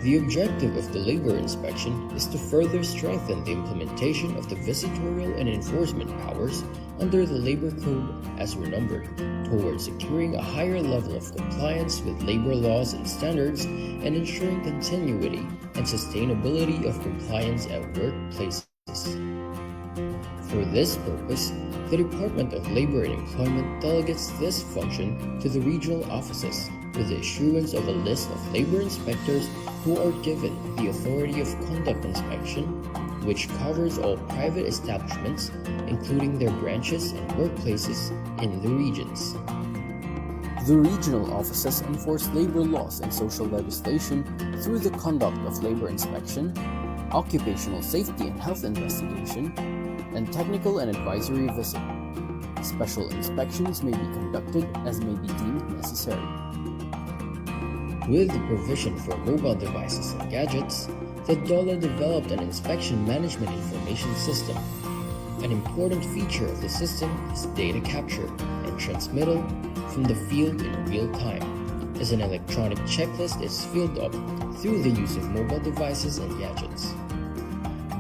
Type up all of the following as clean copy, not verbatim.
The objective of the labor inspection is to further strengthen the implementation of the visitorial and enforcement powers under the Labor Code as renumbered, towards securing a higher level of compliance with labor laws and standards and ensuring continuity and sustainability of compliance at workplaces. For this purpose, the Department of Labor and Employment delegates this function to the regional offices with the issuance of a list of labor inspectors who are given the authority of conduct inspection, which covers all private establishments, including their branches and workplaces in the regions. The regional offices enforce labor laws and social legislation through the conduct of labor inspection, occupational safety and health investigation, and technical and advisory visit. Special inspections may be conducted as may be deemed necessary. With the provision for mobile devices and gadgets, the DOLE developed an inspection management information system. An important feature of the system is data capture and transmittal from the field in real time, as an electronic checklist is filled up through the use of mobile devices and gadgets.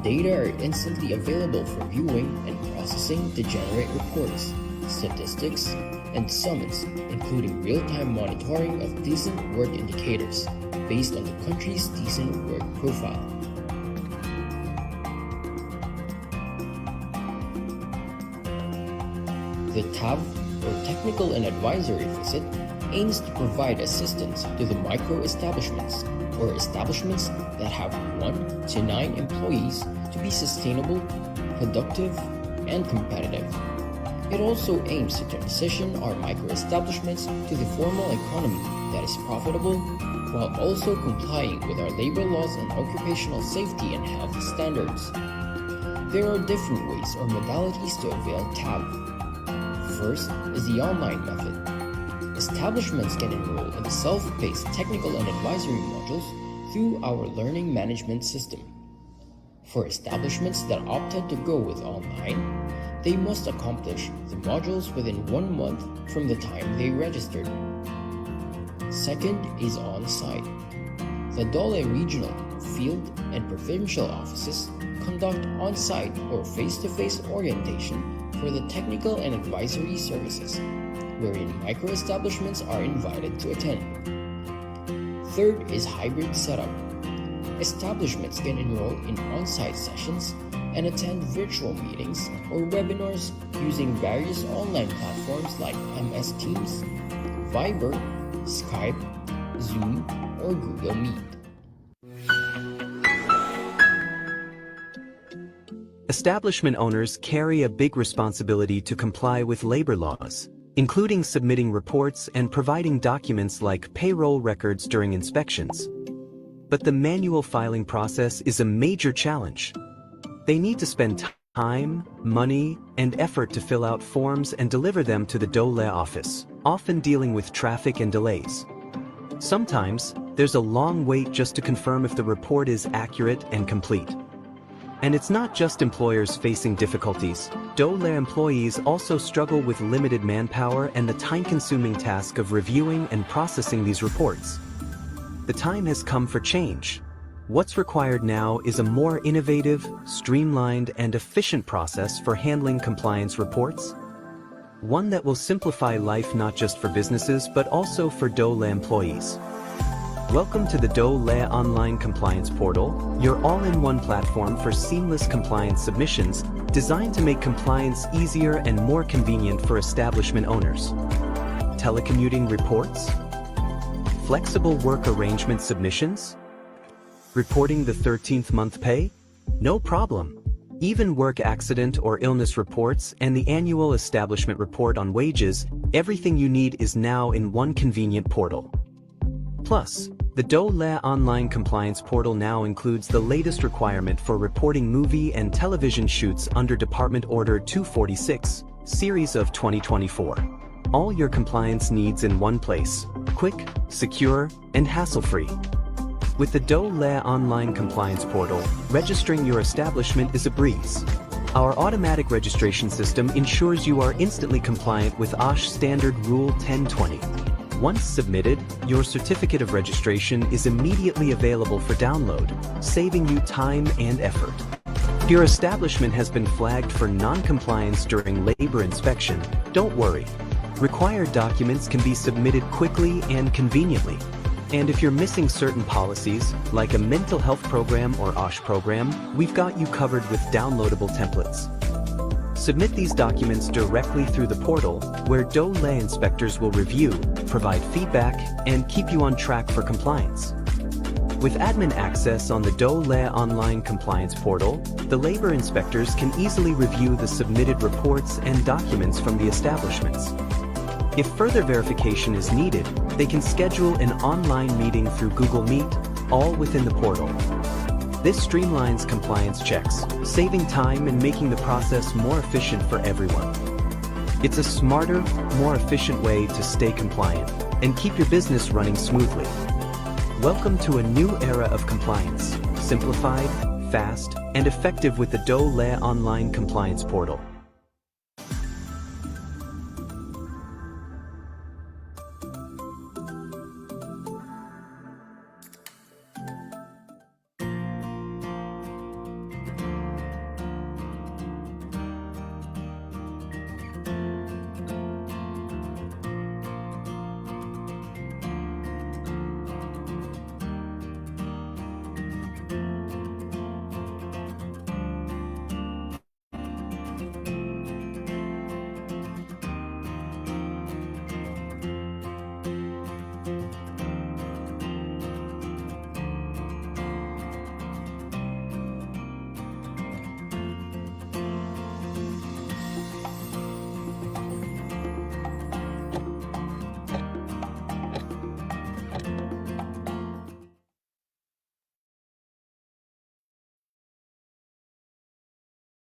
Data are instantly available for viewing and processing to generate reports, statistics, and summons, including real-time monitoring of decent work indicators based on the country's decent work profile. The TAV, or Technical and Advisory Visit, aims to provide assistance to the micro-establishments, or establishments that have 1 to 9 employees, to be sustainable, productive, and competitive. It also aims to transition our micro-establishments to the formal economy that is profitable, while also complying with our labor laws and occupational safety and health standards. There are different ways or modalities to avail TAV. First is the online method. Establishments can enroll in the self-paced technical and advisory modules through our learning management system. For establishments that opted to go with online, they must accomplish the modules within 1 month from the time they registered. Second is on-site. The DOLE regional, field, and provincial offices conduct on-site or face-to-face orientation for the technical and advisory services, wherein micro-establishments are invited to attend. Third is hybrid setup. Establishments can enroll in on-site sessions and attend virtual meetings or webinars using various online platforms like MS Teams, Viber, Skype, Zoom, or Google Meet. Establishment owners carry a big responsibility to comply with labor laws, including submitting reports and providing documents like payroll records during inspections. But the manual filing process is a major challenge. They need to spend time, money, and effort to fill out forms and deliver them to the DOLE office, often dealing with traffic and delays. Sometimes, there's a long wait just to confirm if the report is accurate and complete. And it's not just employers facing difficulties. DOLE employees also struggle with limited manpower and the time-consuming task of reviewing and processing these reports. The time has come for change. What's required now is a more innovative, streamlined, and efficient process for handling compliance reports. One that will simplify life not just for businesses but also for DOLE employees. Welcome to the DOLE Online Compliance Portal, your all-in-one platform for seamless compliance submissions, designed to make compliance easier and more convenient for establishment owners. Telecommuting reports? Flexible work arrangement submissions? Reporting the 13th month pay? No problem. Even work accident or illness reports and the annual establishment report on wages, everything you need is now in one convenient portal. Plus, the DOLE Online Compliance Portal now includes the latest requirement for reporting movie and television shoots under Department Order 246, Series of 2024. All your compliance needs in one place, quick, secure, and hassle-free. With the DOLE Online Compliance Portal, registering your establishment is a breeze. Our automatic registration system ensures you are instantly compliant with OSH Standard Rule 1020. Once submitted, your certificate of registration is immediately available for download, saving you time and effort. If your establishment has been flagged for non-compliance during labor inspection, don't worry. Required documents can be submitted quickly and conveniently. And if you're missing certain policies, like a mental health program or OSH program, we've got you covered with downloadable templates. Submit these documents directly through the portal, where DOLE inspectors will review, provide feedback, and keep you on track for compliance. With admin access on the DOLE online compliance portal, the labor inspectors can easily review the submitted reports and documents from the establishments. If further verification is needed, they can schedule an online meeting through Google Meet, all within the portal. This streamlines compliance checks, saving time and making the process more efficient for everyone. It's a smarter, more efficient way to stay compliant and keep your business running smoothly. Welcome to a new era of compliance, simplified, fast, and effective with the DOLE online compliance portal.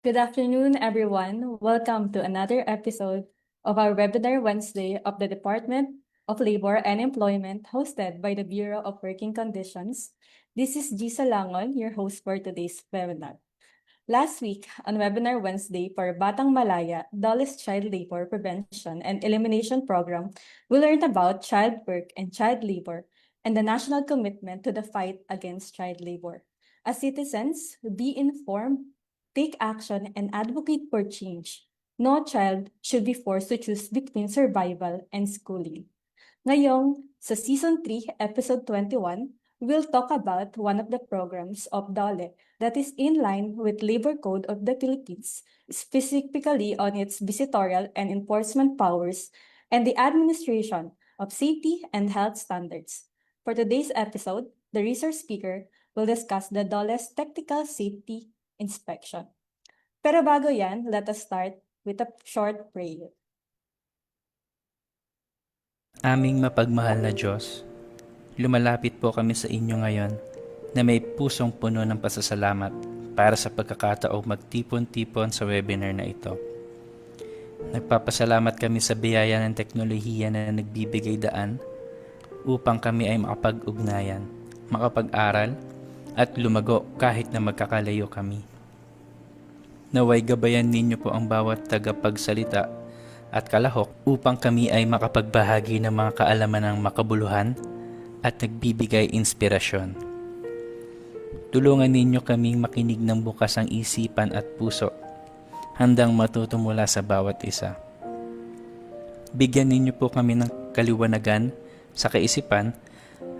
Good afternoon, everyone. Welcome to another episode of our Webinar Wednesday of the Department of Labor and Employment, hosted by the Bureau of Working Conditions. This is Gisa Langon, your host for today's webinar. Last week, on Webinar Wednesday for Batang Malaya, DOLE's Child Labor Prevention and Elimination Program, we learned about child work and child labor and the national commitment to the fight against child labor. As citizens, be informed, take action, and advocate for change. No child should be forced to choose between survival and schooling. Ngayong, sa Season 3, Episode 21, we'll talk about one of the programs of DOLE that is in line with Labor Code of the Philippines, specifically on its visitorial and enforcement powers and the administration of safety and health standards. For today's episode, the resource speaker will discuss the DOLE's technical safety inspection. Pero bago yan, let us start with a short prayer. Aming mapagmahal na Diyos, lumalapit po kami sa inyo ngayon na may pusong puno ng pasasalamat para sa pagkakataong magtipon-tipon sa webinar na ito. Nagpapasalamat kami sa biyaya ng teknolohiya na nagbibigay daan upang kami ay makapag-ugnayan, makapag-aral at lumago kahit na magkakalayo kami. Naway gabayan ninyo po ang bawat tagapagsalita at kalahok upang kami ay makapagbahagi ng mga kaalaman ng makabuluhan at nagbibigay inspirasyon. Tulungan ninyo kaming makinig ng bukas ang isipan at puso, handang matuto mula sa bawat isa. Bigyan ninyo po kami ng kaliwanagan sa kaisipan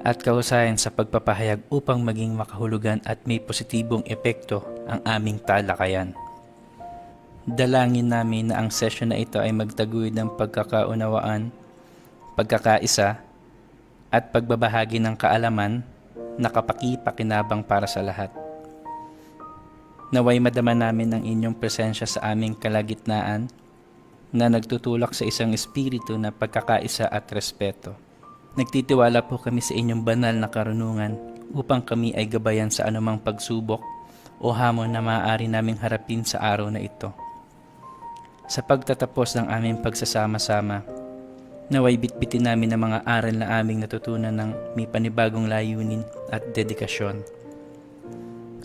at kahusayan sa pagpapahayag upang maging makahulugan at may positibong epekto ang aming talakayan. Dalangin namin na ang session na ito ay magtaguyod ng pagkakaunawaan, pagkakaisa, at pagbabahagi ng kaalaman na kapaki-pakinabang para sa lahat. Naway madama namin ang inyong presensya sa aming kalagitnaan na nagtutulak sa isang espiritu na pagkakaisa at respeto. Nagtitiwala po kami sa inyong banal na karunungan upang kami ay gabayan sa anumang pagsubok o hamon na maaari naming harapin sa araw na ito. Sa pagtatapos ng aming pagsasama-sama, naway bitbitin namin ang mga aral na aming natutunan ng may panibagong layunin at dedikasyon.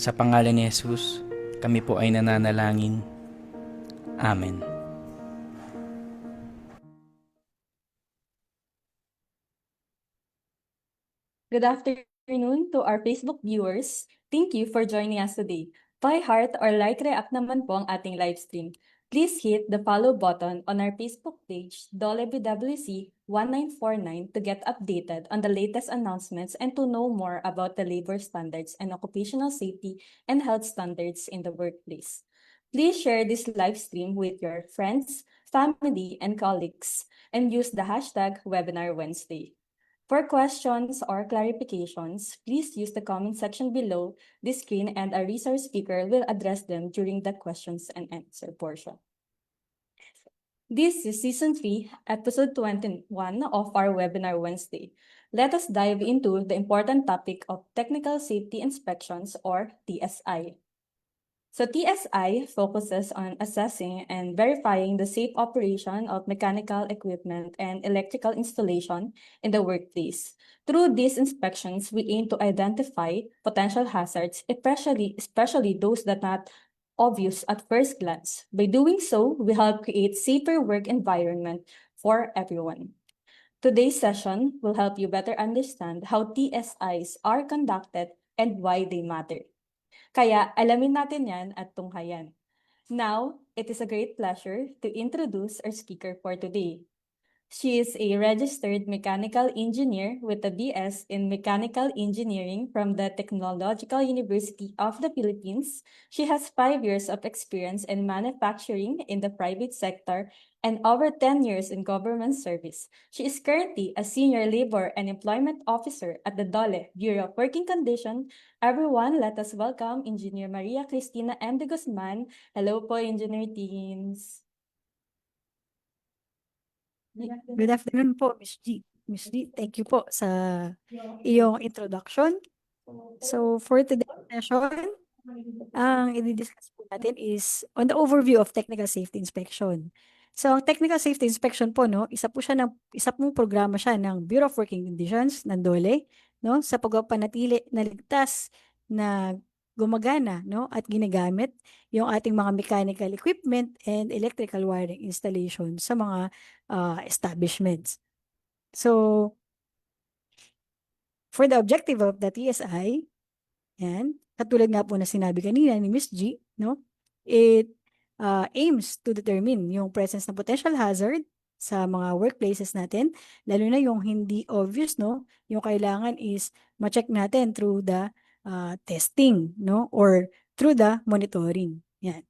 Sa pangalan ni Jesus, kami po ay nananalangin. Amen. Good afternoon to our Facebook viewers. Thank you for joining us today. Pa-heart or like react naman po ang ating live stream. Please hit the follow button on our Facebook page, Dole BWC 1949, to get updated on the latest announcements and to know more about the labor standards and occupational safety and health standards in the workplace. Please share this live stream with your friends, family, and colleagues, and use the hashtag Webinar Wednesday. For questions or clarifications, please use the comment section below the screen and a resource speaker will address them during the questions and answer portion. This is Season 3, Episode 21 of our Webinar Wednesday. Let us dive into the important topic of Technical Safety Inspections or TSI. So TSI focuses on assessing and verifying the safe operation of mechanical equipment and electrical installation in the workplace. Through these inspections, we aim to identify potential hazards, especially those that are not obvious at first glance. By doing so, we help create safer work environment for everyone. Today's session will help you better understand how TSIs are conducted and why they matter. Kaya alamin natin yan at tunghayan. Now, it is a great pleasure to introduce our speaker for today. She is a registered mechanical engineer with a BS in Mechanical Engineering from the Technological University of the Philippines. She has 5 years of experience in manufacturing in the private sector and over 10 years in government service. She is currently a Senior Labor and Employment Officer at the DOLE, Bureau of Working Conditions. Everyone, let us welcome Engineer Maria Cristina M. de Guzman. Hello po, Engineer Teams. Good afternoon po, Miss G. Miss G, thank you po sa iyong introduction. So for today's session, ang i-discuss po natin is on the overview of technical safety inspection. So ang technical safety inspection po, no, isa pong programa siya ng Bureau of Working Conditions ng DOLE, no, sa pagpapanatili na ligtas na gumagana, no, at ginagamit yung ating mga mechanical equipment and electrical wiring installation sa mga establishments. So for the objective of the TSI, yan, katulad nga po na sinabi kanina ni Miss G, no, it aims to determine yung presence ng potential hazard sa mga workplaces natin, lalo na yung hindi obvious, no, yung kailangan is ma-check natin through the testing, no, or through the monitoring. Yan.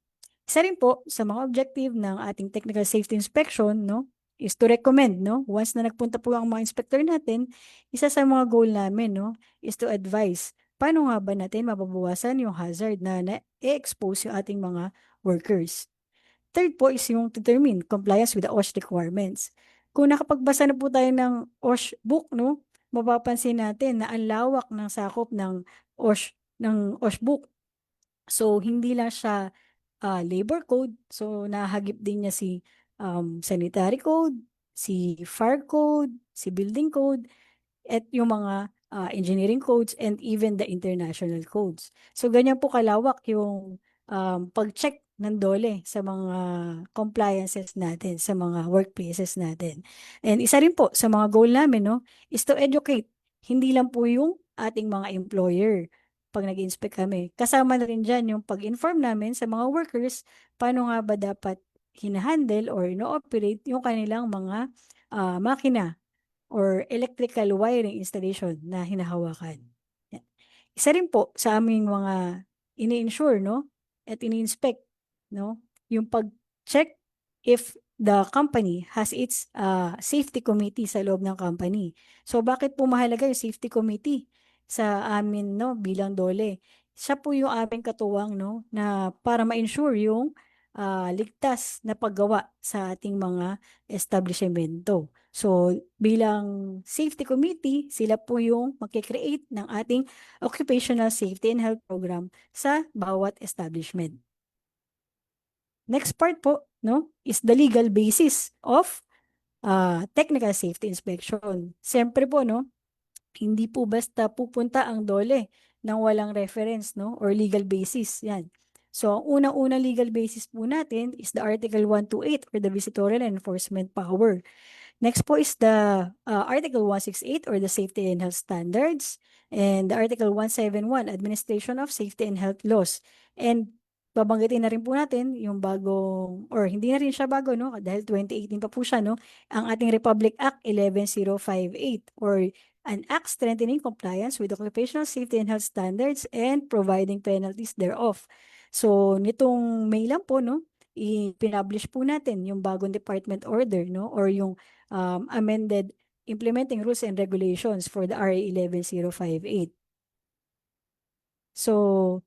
Isa rin po sa mga objective ng ating technical safety inspection, no, is to recommend, no, once na nagpunta po ang mga inspector natin, isa sa mga goal namin, no, is to advise paano nga ba natin mababawasan yung hazard na na-expose yung ating mga workers. Third po is yung determine compliance with the OSH requirements. Kung nakapagbasa na po tayo ng OSH book, no, mapapansin natin na ang lawak ng sakop ng OSH book. So hindi lang siya labor code, so nahagip din niya si sanitary code, si fire code, si building code, at yung mga engineering codes and even the international codes. So ganyan po kalawak yung pag-check ng DOLE sa mga compliances natin, sa mga workplaces natin. And isa rin po sa mga goal namin, no, is to educate. Hindi lang po yung ating mga employer pag nag-inspect kami. Kasama na rin dyan yung pag-inform namin sa mga workers paano nga ba dapat hinahandle or ino-operate yung kanilang mga makina or electrical wiring installation na hinahawakan. Yan. Isa rin po sa aming mga ini-insure, no, at ini-inspect, no, yung pag-check if the company has its safety committee sa loob ng company. So bakit po mahalaga yung safety committee sa amin, no, bilang DOLE? Siya po yung aming katuwang, no, na para ma-ensure yung ligtas na paggawa sa ating mga establishmento. So bilang safety committee, sila po yung magkikreate ng ating occupational safety and health program sa bawat establishment. Next part po, no, is the legal basis of technical safety inspection. Siyempre po, no, hindi po basta pupunta ang DOLE nang walang reference, no, or legal basis. Yan. So ang unang-unang legal basis po natin is the Article 128 or the Visitorial Enforcement Power Next po is the Article 168 or the Safety and Health Standards and the Article 171 Administration of Safety and Health Laws. And babanggitin na rin po natin yung bagong, or hindi na rin siya bago, no? Dahil 2018 pa po siya, no? Ang ating Republic Act 11058 or an act strengthening compliance with occupational safety and health standards and providing penalties thereof. So, nitong May lang po, no? I-publish po natin yung bagong department order, no? Or yung amended implementing rules and regulations for the RA 11058. So,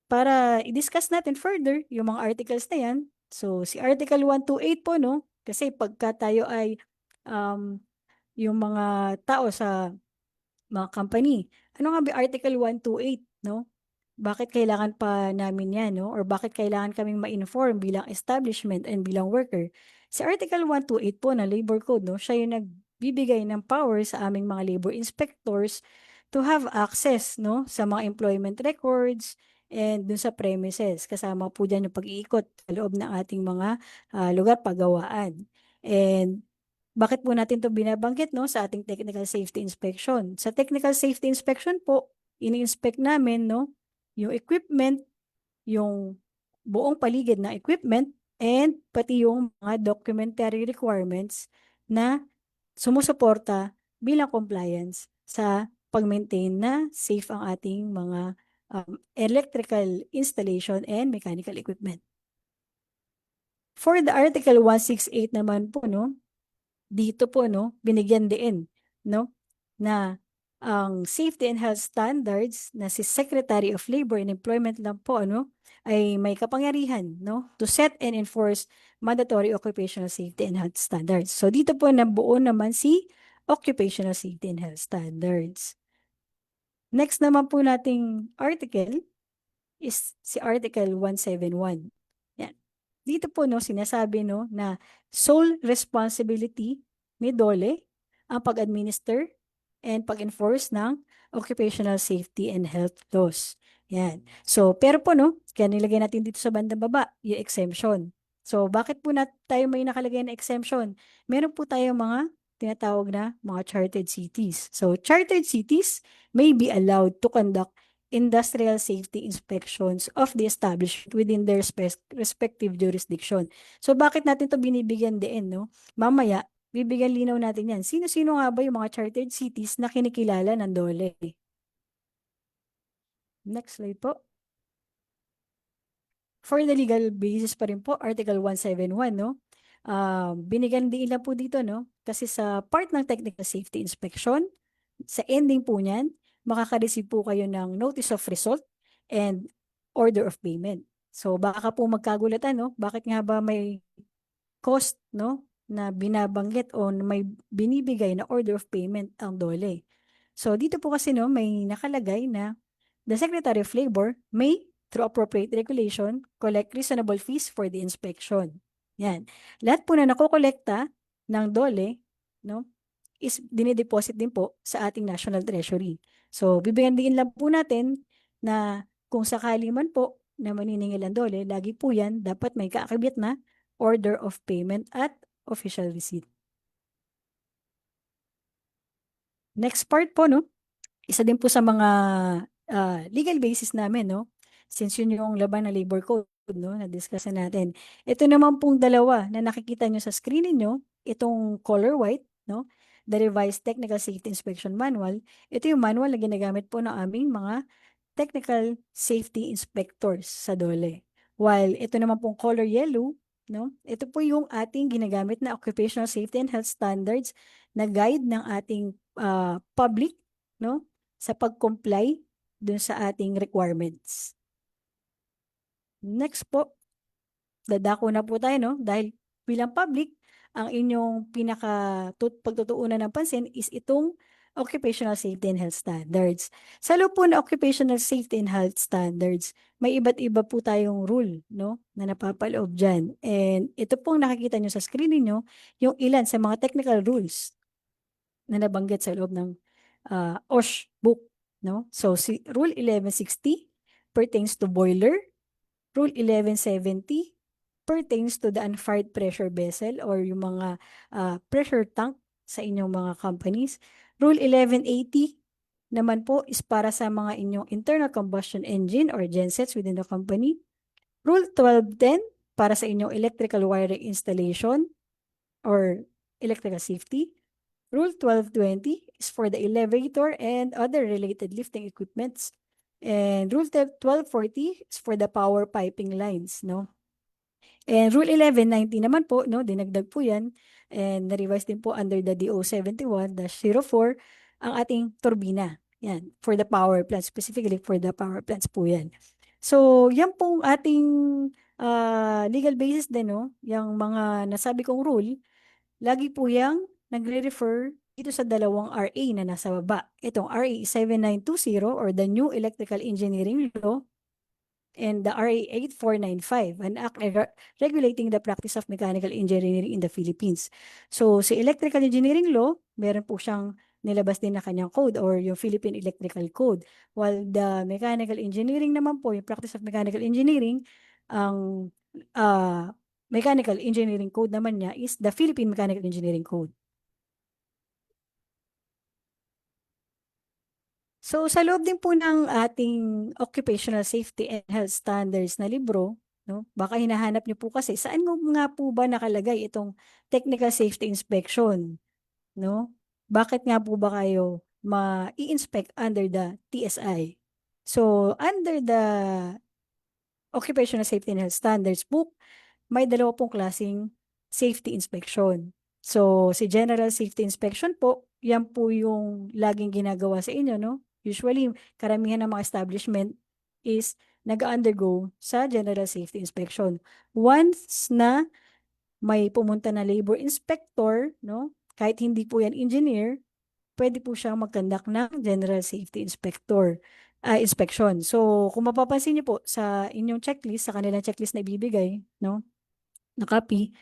para i-discuss natin further yung mga articles na yan, so si Article 128 po, no? Kasi pagka tayo ay yung mga tao sa mga company, ano nga ba Article 128, no? Bakit kailangan pa namin yan, no? Or bakit kailangan kaming ma-inform bilang establishment and bilang worker? Si Article 128 po na Labor Code, no? Siya yung nagbibigay ng power sa aming mga labor inspectors to have access, no? Sa mga employment records and dun sa premises. Kasama po dyan yung pag-iikot sa loob ng ating mga lugar pagawaan. And bakit po natin to binabanggit, no? Sa ating technical safety inspection. Sa technical safety inspection po, ini-inspect namin, no? Yung equipment, yung buong paligid ng equipment, and pati yung mga documentary requirements na sumusuporta bilang compliance sa pag-maintain na safe ang ating mga electrical installation and mechanical equipment. For the Article 168 naman po, no, dito po, no, binigyan din, no, na ang safety and health standards na si Secretary of Labor and Employment lang po, ano, ay may kapangyarihan, no, to set and enforce mandatory occupational safety and health standards. So dito po nabuo naman si occupational safety and health standards. Next naman po nating article is si Article 171. Yan. Dito po, no, sinasabi, no, na sole responsibility ni DOLE ang pag-administer and pag-enforce ng occupational safety and health laws. Yan. So, pero po, no, kaya nilagay natin dito sa bandang baba, yung exemption. So, bakit po tayo may nakalagay na exemption? Meron po tayo mga tinatawag na mga chartered cities. So, chartered cities may be allowed to conduct industrial safety inspections of the establishment within their respective jurisdiction. So, bakit natin to binibigyan din, no? Mamaya, bibigyan linaw natin yan. Sino-sino nga ba yung mga chartered cities na kinikilala ng DOLE? Next slide po. For the legal basis pa rin po, Article 171, no? Binigyan din lang po dito, no? Kasi sa part ng technical safety inspection, sa ending po niyan, makaka-receive po kayo ng notice of result and order of payment. So, baka po magkagulatan, no? Bakit nga ba may cost, no, na binabanggit o may binibigay na order of payment ang DOLE? So, dito po kasi, no, may nakalagay na the Secretary of Labor may, through appropriate regulation, collect reasonable fees for the inspection. Yan. Lahat po na nakokolekta ng DOLE, no, is dinideposit din po sa ating National Treasury. So, bibigyan din lang po natin na kung sakali man po na maniningil ang DOLE, lagi po yan dapat may kaakabit na order of payment at official receipt. Next part po, no, isa din po sa mga legal basis namin, no, since yun yung laban ng labor code, no, na-discuss na natin. Ito naman pong dalawa na nakikita nyo sa screen niyo, itong color white, no, the Revised Technical Safety Inspection Manual. Ito yung manual na ginagamit po ng aming mga technical safety inspectors sa DOLE. While ito naman pong color yellow, no, ito po yung ating ginagamit na occupational safety and health standards na guide ng ating public, no, sa pag-comply dun sa ating requirements. Next po, dadako na po tayo, no, dahil bilang public, ang inyong pagtutuunan ng pansin is itong occupational safety and health standards. Sa loob po na occupational safety and health standards, may iba't iba po tayong rule, no, na napapaloob dyan. And ito pong nakikita nyo sa screen niyo yung ilan sa mga technical rules na nabanggit sa loob ng OSH book, no? So, si Rule 1160 pertains to boiler. Rule 1170 pertains to the unfired pressure vessel or yung mga pressure tank sa inyong mga companies. Rule 1180 naman po is para sa mga inyong internal combustion engine or gensets within the company. Rule 1210 para sa inyong electrical wiring installation or electrical safety. Rule 1220 is for the elevator and other related lifting equipments. And Rule 1240 is for the power piping lines, no? And Rule 1190 naman po, no, dinagdag po yan and na-revise din po under the DO 71-04 ang ating turbina. Yan, for the power plants, specifically for the power plants po yan. So, yan pong ating legal basis din, no? Yung mga nasabi kong rule, lagi po yang nagre-refer dito sa dalawang RA na nasa baba. Itong RA 7920 or the New Electrical Engineering Law and the RA 8495, an act regulating the practice of mechanical engineering in the Philippines. So, si Electrical Engineering Law, meron po siyang nilabas din na kanyang code or yung Philippine Electrical Code. While the mechanical engineering naman po, yung practice of mechanical engineering, ang mechanical engineering code naman niya is the Philippine Mechanical Engineering Code. So, sa loob din po ng ating Occupational Safety and Health Standards na libro, no, baka hinahanap niyo po kasi, saan nga po ba nakalagay itong Technical Safety Inspection? No? Bakit nga po ba kayo ma-i-inspect under the TSI? So, under the Occupational Safety and Health Standards book, may dalawa pong klaseng safety inspection. So, si General Safety Inspection po, yan po yung laging ginagawa sa inyo, no? Usually, karamihan ng mga establishment is nag-undergo sa General Safety Inspection. Once na may pumunta na labor inspector, no? Kahit hindi po yan engineer, pwede po siyang mag-conduct ng General Safety Inspection. So, kung mapapansin niyo po sa inyong checklist, sa kanilang checklist na ibibigay, no? Na copy,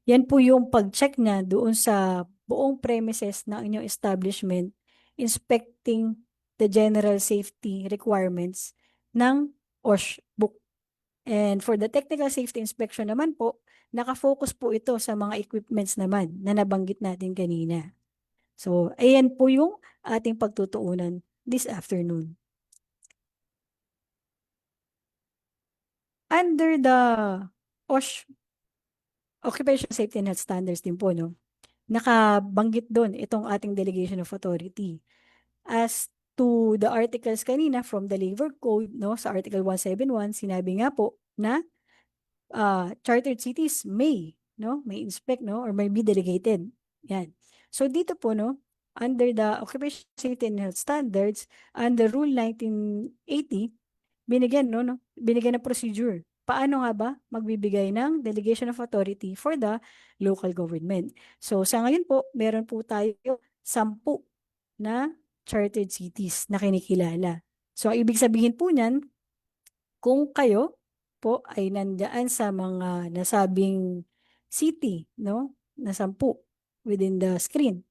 yan po yung pag-check niya doon sa buong premises ng inyong establishment, inspecting the general safety requirements ng OSH book. And for the technical safety inspection naman po, nakafocus po ito sa mga equipments naman na nabanggit natin kanina. So, ayan po yung ating pagtutuunan this afternoon. Under the OSH Occupational Safety and Health Standards din po, no? Nakabanggit doon itong ating delegation of authority. As to the articles kanina from the Labor Code, no, sa Article 171, sinabi nga po na chartered cities may inspect, no, or may be delegated. Yan. So dito po, no, under the Occupational Safety and Health Standards, under Rule 1980, binigyan ng procedure. Paano nga ba magbibigay ng delegation of authority for the local government? So sa ngayon po, meron po tayo 10 na chartered cities na kinikilala. So ang ibig sabihin po niyan, kung kayo po ay nandiyan sa mga nasabing city, no, na 10 within the screen,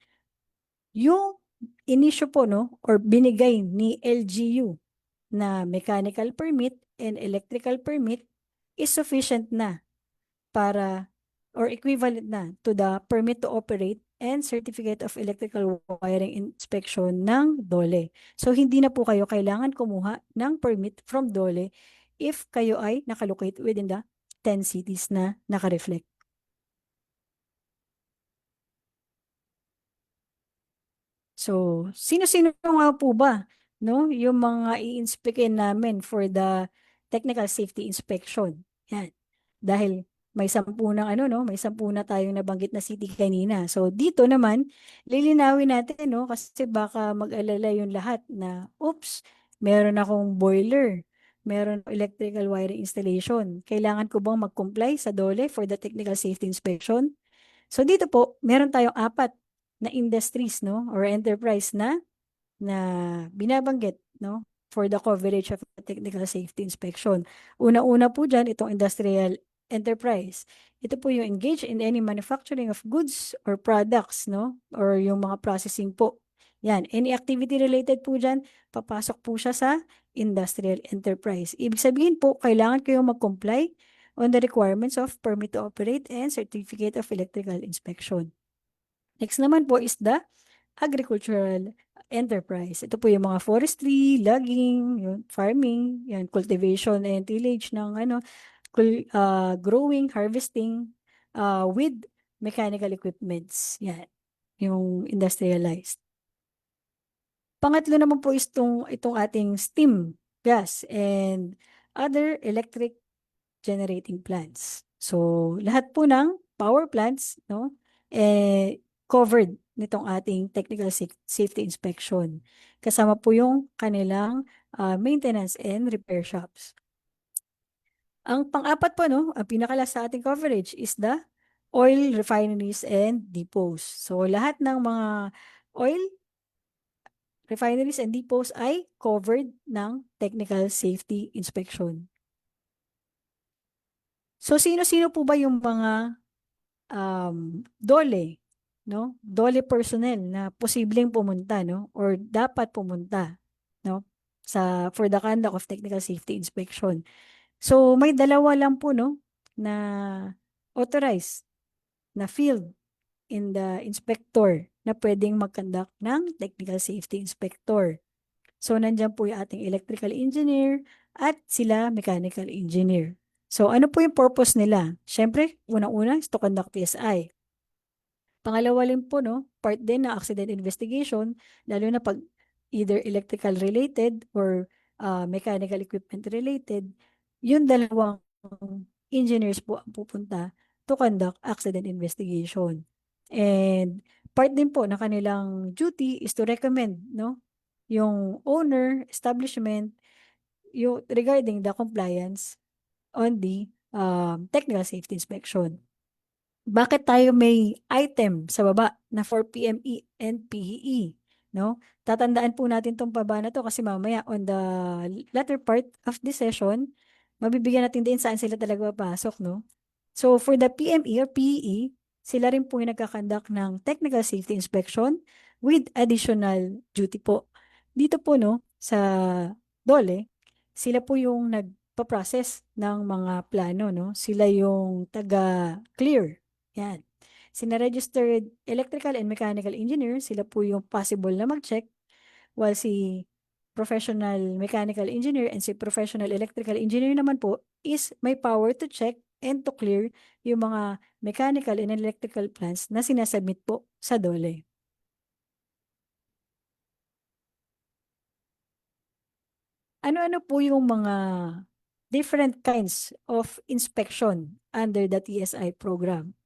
yung inisyo po, no, or binigay ni LGU na mechanical permit and electrical permit is sufficient na para or equivalent na to the permit to operate and certificate of electrical wiring inspection ng DOLE. So hindi na po kayo kailangan kumuha ng permit from DOLE if kayo ay nakalocate within the 10 cities na nakareflect. So, sino-sino nga po ba, no, yung mga i-inspectin namin for the technical safety inspection? Yan. Dahil may 10 ng may 10 na tayong nabanggit na city kanina. So, dito naman, lilinawin natin, no, kasi baka mag-alala yung lahat na, oops, meron akong boiler, meron electrical wiring installation. Kailangan ko bang mag-comply sa DOLE for the technical safety inspection? So, dito po, meron tayong 4 na industries, no, or enterprise na binabanggit, no, for the coverage of technical safety inspection. Una-una po dyan, itong industrial enterprise. Ito po yung engage in any manufacturing of goods or products, no, or yung mga processing po. Yan, any activity related po dyan, papasok po siya sa industrial enterprise. Ibig sabihin po, kailangan kayo mag-comply on the requirements of permit to operate and certificate of electrical inspection. Next naman po is the agricultural enterprise. Ito po yung mga forestry, logging, yung farming, yan, cultivation and tillage ng growing, harvesting with mechanical equipments. Yan, yung industrialized. Pangatlo naman po is itong ating steam, gas, and other electric generating plants. So, lahat po ng power plants, no, covered nitong ating technical safety inspection. Kasama po yung kanilang maintenance and repair shops. Ang pang-apat po, no, ang pinakalas sa ating coverage is the oil refineries and depots. So, lahat ng mga oil refineries and depots ay covered ng technical safety inspection. So, sino-sino po ba yung mga DOLE, no? DOLE personnel na posibleng pumunta, no? Or dapat pumunta, no? For the conduct of technical safety inspection. So, may dalawa lang po, no? Na authorized na field in the inspector na pwedeng mag-conduct ng technical safety inspector. So, nandyan po yung ating electrical engineer at sila mechanical engineer. So, ano po yung purpose nila? Siyempre, unang-una is to conduct PSI. Pangalawa rin po, no, part din ng accident investigation, lalo na pag either electrical related or mechanical equipment related, yung dalawang engineers po ang pupunta to conduct accident investigation. And part din po na kanilang duty is to recommend, no, yung owner, establishment, regarding the compliance on the technical safety inspection. Bakit tayo may item sa baba na for PME and PEE, no? Tatandaan po natin tong baba na to kasi mamaya on the latter part of the session, mabibigyan natin din saan sila talaga papasok, no? So for the PME or PEE, sila rin po yung nagkakandak ng technical safety inspection with additional duty po. Dito po, no, sa DOLE, sila po yung nagpa-process ng mga plano, no? Sila yung taga-clear. Yan. Sina registered electrical and mechanical engineer, sila po yung possible na mag-check, while si professional mechanical engineer and si professional electrical engineer naman po is may power to check and to clear yung mga mechanical and electrical plans na sinasubmit po sa DOLE. Ano-ano po yung mga different kinds of inspection under the TSI program?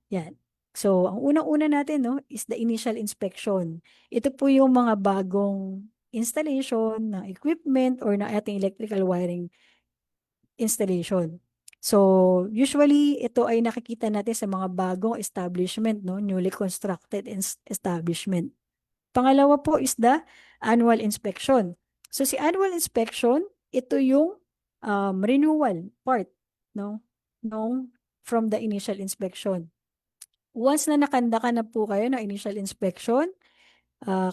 Yan. So, ang unang-una natin, no, is the initial inspection. Ito po yung mga bagong installation ng equipment or ng ating electrical wiring installation. So, usually, ito ay nakikita natin sa mga bagong establishment, no, newly constructed establishment. Pangalawa po is the annual inspection. So, si annual inspection, ito yung renewal part, no, from the initial inspection. Once na nakanda ka na po kayo ng initial inspection,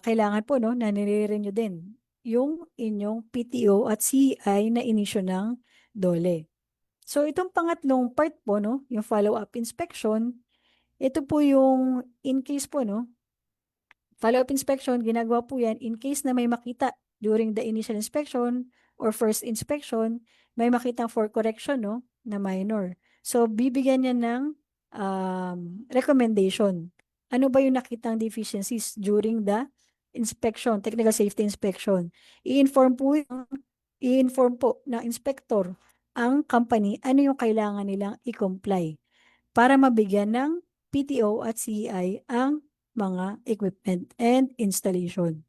kailangan po, no, na nire-renew din yung inyong PTO at CEI na inisyo ng DOLE. So, itong pangatlong part po, no, yung follow-up inspection, ito po yung in case po, no, follow-up inspection, ginagawa po yan in case na may makita during the initial inspection or first inspection, may makitang for correction, no, na minor. So, bibigyan niya ng recommendation. Ano ba yung nakitang deficiencies during the inspection, technical safety inspection? I-inform po ng inspector ang company ano yung kailangan nilang i-comply para mabigyan ng PTO at CEI ang mga equipment and installation.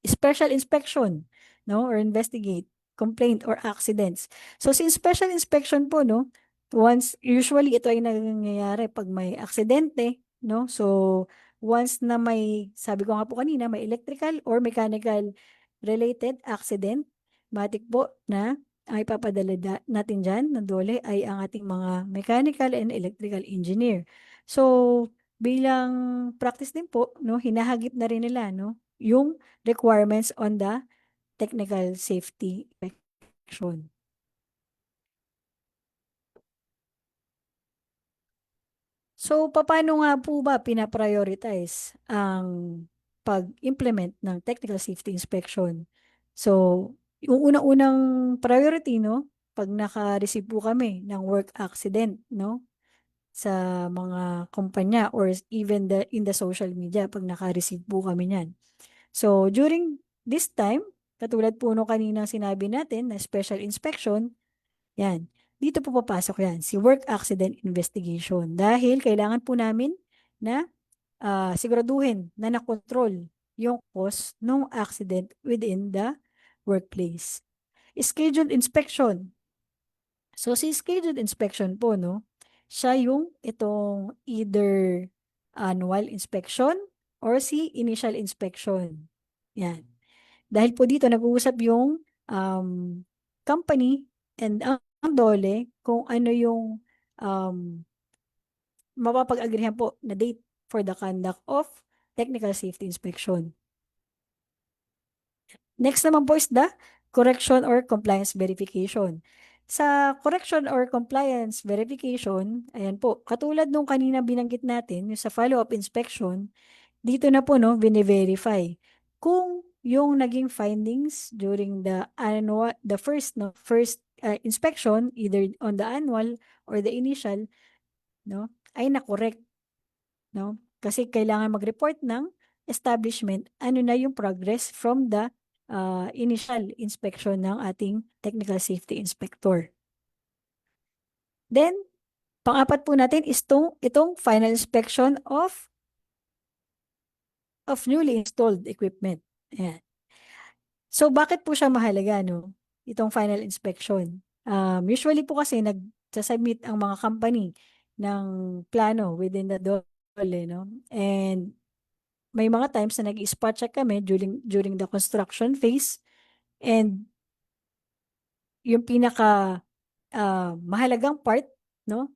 Special inspection, no, or investigate complaint or accidents. So, si special inspection po, no, usually ito ay nangyayari pag may aksidente, no? So, once na sabi ko nga po kanina, may electrical or mechanical related accident, matik po na ay papadala natin dyan na DOLE ay ang ating mga mechanical and electrical engineer. So, bilang practice din po, no, hinahagip na rin nila, no, yung requirements on the technical safety inspection. So, paano nga po ba pinaprioritize ang pag-implement ng technical safety inspection? So, yung unang-unang priority, no, pag naka-receive po kami ng work accident, no, sa mga kumpanya or even in the social media, pag naka-receive po kami niyan. So, during this time, katulad po no kanina sinabi natin na special inspection, yan. Dito po papasok yan, si work accident investigation. Dahil kailangan po namin na siguraduhin na nakontrol yung cause ng accident within the workplace. Scheduled inspection. So, si scheduled inspection po, no, siya yung itong either annual inspection or si initial inspection. Yan. Dahil po dito nag-uusap yung um, company and ang DOLE kung ano yung mapapag-agreehan po na date for the conduct of technical safety inspection. Next naman po is the correction or compliance verification. Sa correction or compliance verification, ayan po, katulad nung kanina binanggit natin, yung sa follow-up inspection, dito na po, no, bine-verify kung yung naging findings during the annual, the first, no, first inspection, either on the annual or the initial, no, ay na-correct, no? Kasi kailangan mag-report ng establishment ano na yung progress from the initial inspection ng ating technical safety inspector. Then, pang-apat po natin is itong final inspection of newly installed equipment. Ayan. So, bakit po siya mahalaga, no? Itong final inspection. Usually po kasi nag-submit ang mga company ng plano within the DOLE, no? And may mga times na nag-spot check kami during the construction phase, and yung pinaka mahalagang part, no,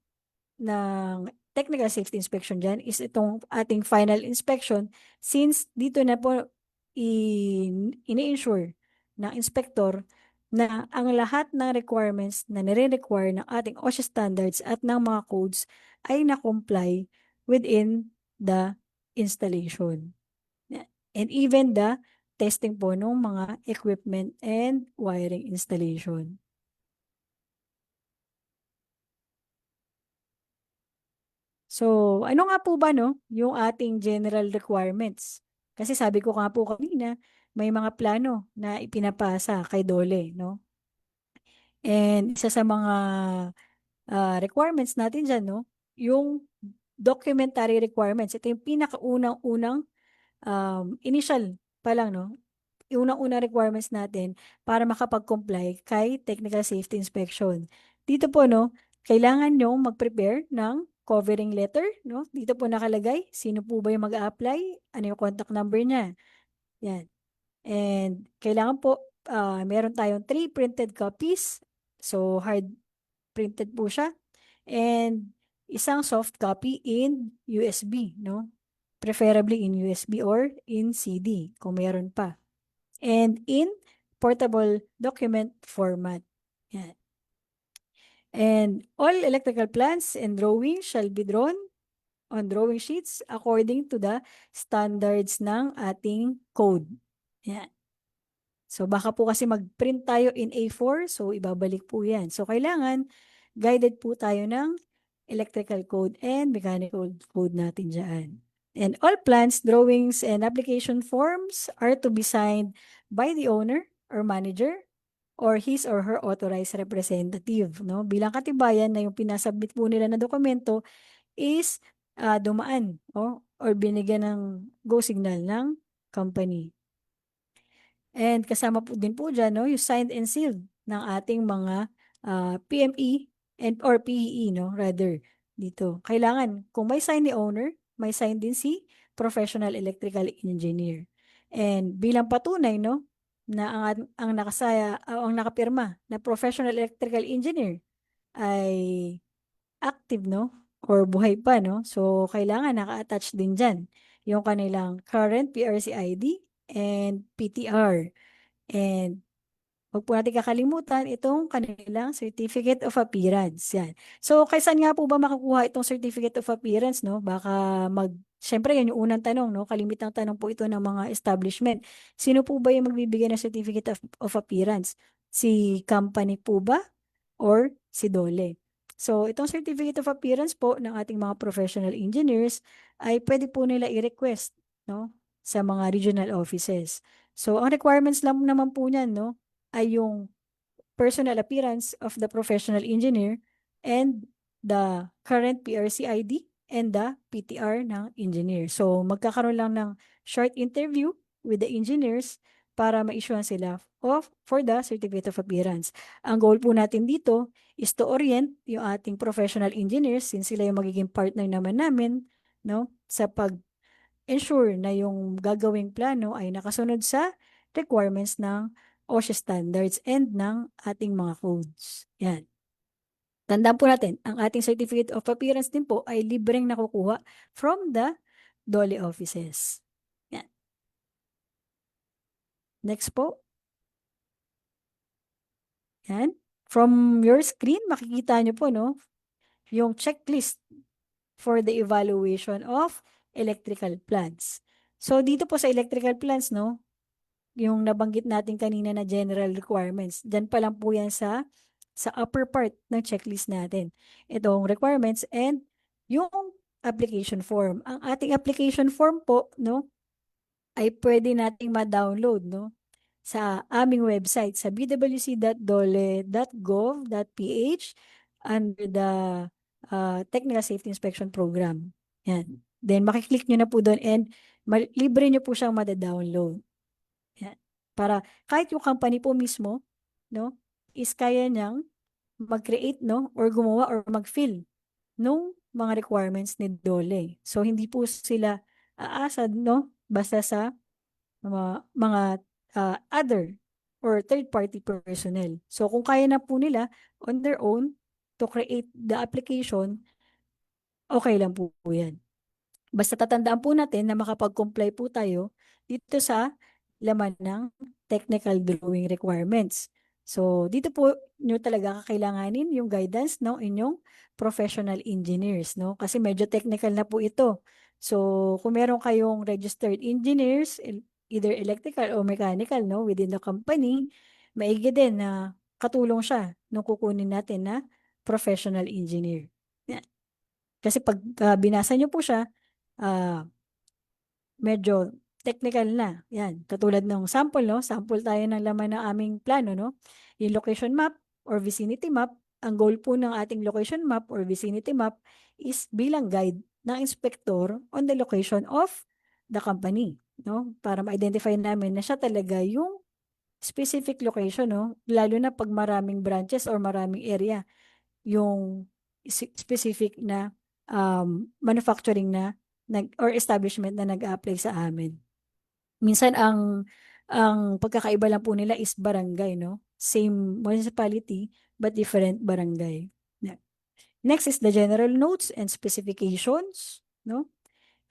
ng technical safety inspection dyan is itong ating final inspection, since dito na po ini-ensure ng inspector na ang lahat ng requirements na nire-require ng ating OSHA standards at ng mga codes ay na-comply within the installation. And even the testing po ng mga equipment and wiring installation. So, ano nga po ba, no, yung ating general requirements? Kasi sabi ko nga po kanina, may mga plano na ipinapasa kay DOLE, no? And isa sa mga requirements natin dyan, no, yung documentary requirements. Ito yung pinakaunang-unang initial pa lang, no? Unang-unang requirements natin para makapag-comply kay technical safety inspection. Dito po, no, kailangan nyo mag-prepare ng covering letter, no? Dito po nakalagay, sino po ba yung mag-a-apply, ano yung contact number niya. Yan. And kailangan po, meron tayong 3 printed copies. So, hard printed po siya. And isang soft copy in USB, no? Preferably in USB or in CD, kung meron pa. And in portable document format. Yan. And all electrical plans and drawings shall be drawn on drawing sheets according to the standards ng ating code. Yan. So, baka po kasi mag-print tayo in A4, so ibabalik po yan. So, kailangan guided po tayo ng electrical code and mechanical code natin dyan. And all plans, drawings, and application forms are to be signed by the owner or manager or his or her authorized representative. No? Bilang katibayan na yung pinasubmit po nila na dokumento is dumaan or binigyan ng go signal ng company. And kasama po din po dyan, no, yung signed and sealed ng ating mga PME or PEE, no, rather, dito. Kailangan, kung may sign ni owner, may sign din si professional electrical engineer. And bilang patunay, no, na ang nakapirma na professional electrical engineer ay active, no, or buhay pa, no, so kailangan naka-attach din dyan yung kanilang current PRC ID and PTR. And Huwag po natin kakalimutan itong kanilang Certificate of Appearance. Yan. So, kaysan nga po ba makakuha itong Certificate of Appearance, no? Baka Siyempre, yan yung unang tanong, no? Kalimitang tanong po ito ng mga establishment. Sino po ba yung magbibigay ng Certificate of Appearance? Si company po ba? Or si DOLE? So, itong Certificate of Appearance po ng ating mga professional engineers ay pwede po nila i-request, no? Sa mga regional offices. So, ang requirements lang naman po niyan, no? Ay yung personal appearance of the professional engineer and the current PRC ID and the PTR ng engineer. So, magkakaroon lang ng short interview with the engineers para ma-issuean sila for the Certificate of Appearance. Ang goal po natin dito is to orient yung ating professional engineers since sila yung magiging partner naman namin, no, sa ensure na yung gagawing plano ay nakasunod sa requirements ng OSHA standards and ng ating mga codes. Yan. Tandaan po natin, ang ating Certificate of Appearance din po ay libreng nakukuha from the DOLE offices. Yan. Next po. Yan. From your screen, makikita nyo po, no, yung checklist for the evaluation of electrical plants. So, dito po sa electrical plants, no, yung nabanggit natin kanina na general requirements, dyan pa lang po yan sa upper part ng checklist natin. Itong requirements and yung application form. Ang ating application form po, no, ay pwede nating ma-download, no, sa aming website sa bwc.dole.gov.ph under the Technical Safety Inspection Program. Yan. Then makiklik nyo na po doon and libre nyo po siyang mada-download. Yan. Para kahit yung company po mismo, no, is kaya niyang mag-create, no, or gumawa or mag-fill nung mga requirements ni DOLE. So, hindi po sila aasad, no, basta sa mga other or third-party personnel. So, kung kaya na po nila on their own to create the application, okay lang po yan. Basta tatandaan po natin na makapag-comply po tayo dito sa laman ng technical drawing requirements. So, dito po nyo talaga kakailanganin yung guidance ng inyong professional engineers, no? Kasi medyo technical na po ito. So, kung meron kayong registered engineers, either electrical or mechanical, no, within the company, maigi din na katulong siya nung kukunin natin na professional engineer. Yan. Kasi pag binasa nyo po siya, medyo technical na. Yan. Katulad ng sample, no? Sample tayo ng laman ng aming plano, no? Yung location map or vicinity map, ang goal po ng ating location map or vicinity map is bilang guide ng inspector on the location of the company, no? Para ma-identify namin na siya talaga yung specific location, no? Lalo na pag maraming branches or maraming area yung specific na manufacturing na or establishment na nag-apply sa amin. Minsan ang pagkakaiba lang po nila is barangay, no? Same municipality but different barangay. Next is the general notes and specifications, no?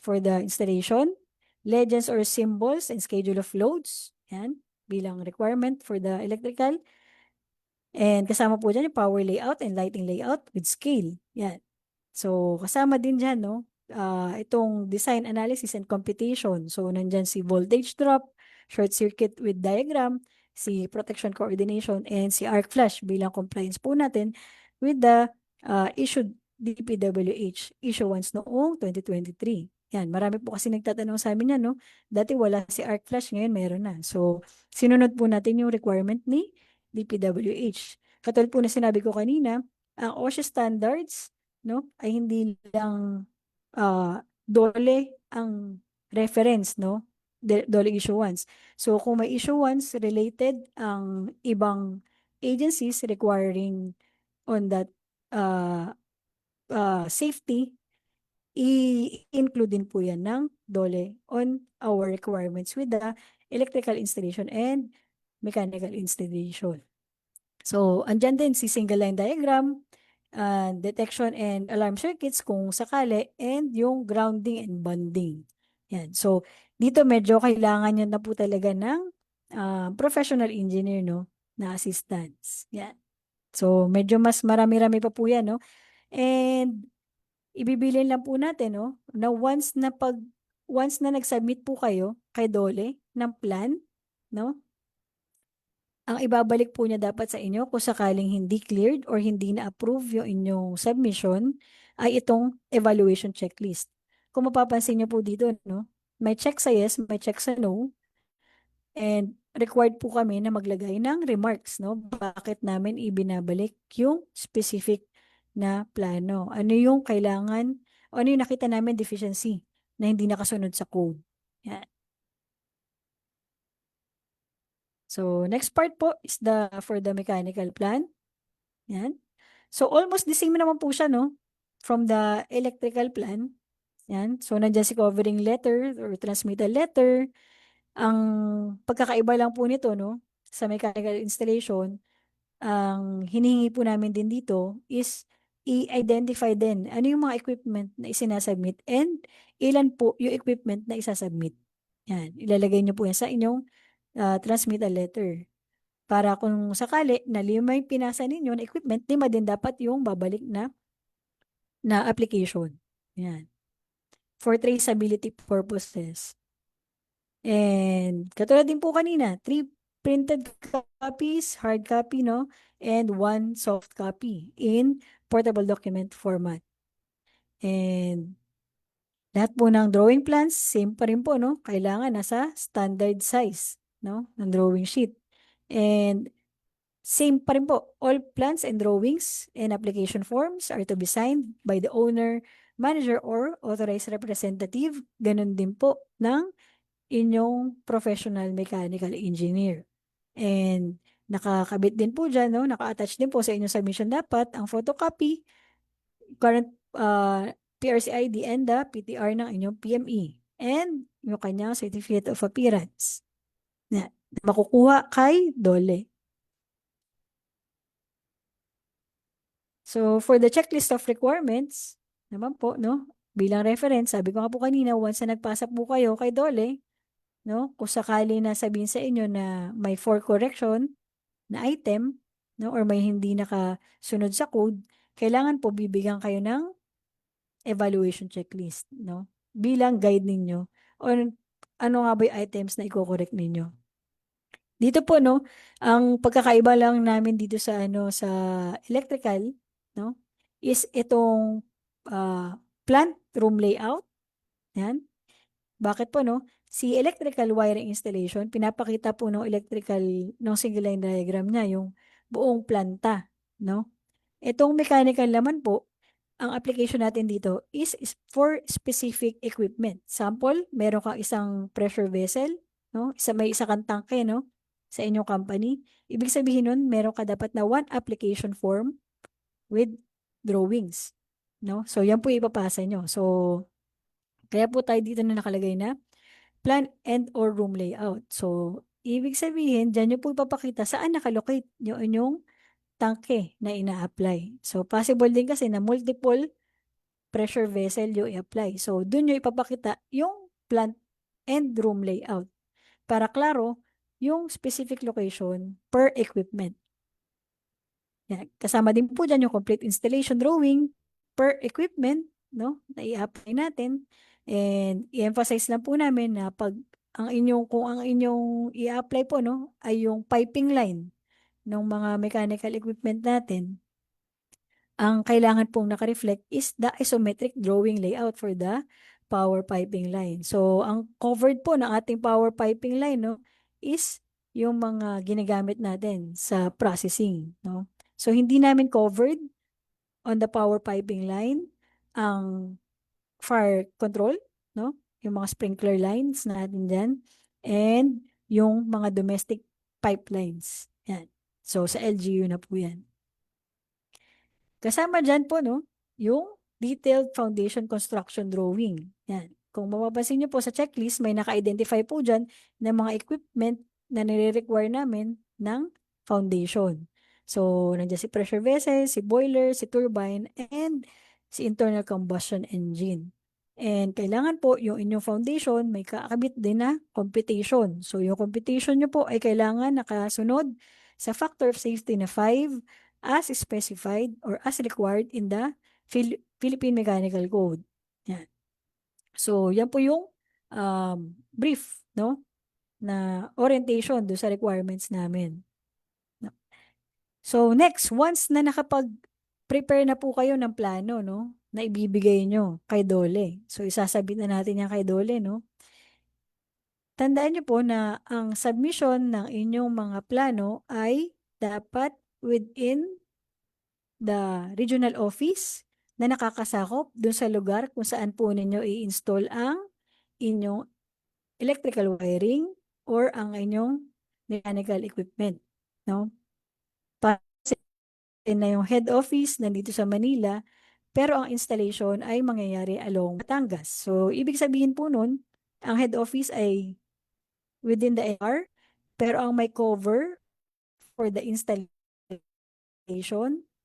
For the installation, legends or symbols and schedule of loads, yan, bilang requirement for the electrical. And kasama po dyan yung power layout and lighting layout with scale. Yan. So, kasama din dyan, no? Itong design analysis and computation. So, nandyan si voltage drop, short circuit with diagram, si protection coordination, and si arc flash bilang compliance po natin with the issued DPWH issuance noong 2023. Yan, marami po kasi nagtatanong sa amin yan, no? Dati wala si arc flash, ngayon meron na. So, sinunod po natin yung requirement ni DPWH. Katulad po na sinabi ko kanina, ang OSHA standards, no, ay hindi lang DOLE ang reference, no, DOLE issuance. So kung may issuance related ang ibang agencies requiring on that safety, i-include din po yan ng DOLE on our requirements with the electrical installation and mechanical installation. So, andyan din si single line diagram, detection and alarm circuits kung sakali, and yung grounding and bonding. Yan. So, dito medyo kailangan nyo na po talaga ng professional engineer, no? na assistance. Yan. So, medyo mas marami-rami pa po yan, no? And, ibibilin lang po natin, no? Na once na nag-submit po kayo kay DOLE ng plan, no? Ang ibabalik po niya dapat sa inyo kung sakaling hindi cleared or hindi na-approve yung inyong submission ay itong evaluation checklist. Kung mapapansin niyo po dito, no? May check sa yes, may check sa no, and required po kami na maglagay ng remarks, no? Bakit namin ibinabalik yung specific na plano? Ano yung kailangan o ano yung nakita namin deficiency na hindi nakasunod sa code? Yan. So, next part po is for the mechanical plan. Yan. So, almost the same naman po siya, no? From the electrical plan. Yan. So, nandiyan si covering letter or transmittal letter. Ang pagkakaiba lang po nito, no? Sa mechanical installation, ang hinihingi po namin din dito is i-identify din ano yung mga equipment na isinasubmit and ilan po yung equipment na isasubmit. Yan. Ilalagay niyo po yan sa inyong transmittal letter. Para kung sakali na 5 yung pinasa ninyo na equipment, 5 din dapat yung babalik na application. Yan. For traceability purposes. And katulad din po kanina, 3 printed copies, hard copy, no? And 1 soft copy in portable document format. And lahat po ng drawing plans, same pa rin po, no? Kailangan nasa standard size, no? Ng drawing sheet. And same pa rin po, all plans and drawings and application forms are to be signed by the owner, manager, or authorized representative. Ganun din po ng inyong professional mechanical engineer. And nakakabit din po dyan, no? Naka-attach din po sa inyong submission dapat ang photocopy, current PRC ID and the PTR ng inyong PME and yung kanyang certificate of appearance na makukuha kay DOLE. So, for the checklist of requirements, naman po, no? Bilang reference, sabi ko nga po kanina, once na nagpasa po kayo kay DOLE, no? Kung sakali na sabihin sa inyo na may for correction na item, no? Or may hindi nakasunod sa code, kailangan po bibigyan kayo ng evaluation checklist, no? Bilang guide ninyo on ano nga ba yung items na i-correct ninyo. Dito po, no, ang pagkakaiba lang namin dito sa sa electrical, no, is itong plant room layout. Yan. Bakit po, no? Si electrical wiring installation, pinapakita po ng electrical ng single line diagram niya yung buong planta, no? Itong mechanical naman po, ang application natin dito is for specific equipment. Sample, meron kang isang pressure vessel, no? May isa kang tangke, no? Sa inyong company. Ibig sabihin nun, meron ka dapat na 1 application form with drawings, no? So, yan po ipapasa nyo. So, kaya po tayo dito na nakalagay na plan and or room layout. So, ibig sabihin, dyan nyo po ipapakita saan nakalocate yung inyong tangke na ina-apply. So, possible din kasi na multiple pressure vessel yung i-apply. So, dun nyo ipapakita yung plant and room layout. Para klaro, yung specific location per equipment. Yan. Kasama din po dyan yung complete installation drawing per equipment, no, na i-apply natin. And i-emphasize lang po namin na kung ang inyong i-apply po, no, ay yung piping line ng mga mechanical equipment natin, ang kailangan pong naka-reflect is the isometric drawing layout for the power piping line. So, ang covered po ng ating power piping line, no, is yung mga ginagamit natin sa processing, no. So, hindi namin covered on the power piping line ang fire control, no, yung mga sprinkler lines natin dyan, and yung mga domestic pipelines. Yan. So, sa LGU na po yan. Kasama dyan po, no, yung detailed foundation construction drawing. Yan. Kung mapapansin nyo po sa checklist, may naka-identify po dyan ng mga equipment na nire-require namin ng foundation. So, nandiyan si pressure vessel, si boiler, si turbine, and si internal combustion engine. And kailangan po yung inyong foundation may kakabit din na computation. So, yung computation nyo po ay kailangan nakasunod sa factor of safety na 5 as specified or as required in the Philippine Mechanical Code. Yan. So, yan po yung brief, no? Na orientation do sa requirements namin. No? So, next, once na nakapag-prepare na po kayo ng plano, no? Na ibibigay nyo kay Dole. So, isasabit na natin yan kay Dole, no? Tandaan nyo po na ang submission ng inyong mga plano ay dapat within the regional office na nakakasakop dun sa lugar kung saan po ninyo i-install ang inyong electrical wiring or ang inyong mechanical equipment. No? Kasi na yung head office nandito sa Manila, pero ang installation ay mangyayari along Batangas. So, ibig sabihin po nun, ang head office ay within the AR, pero ang may cover for the installation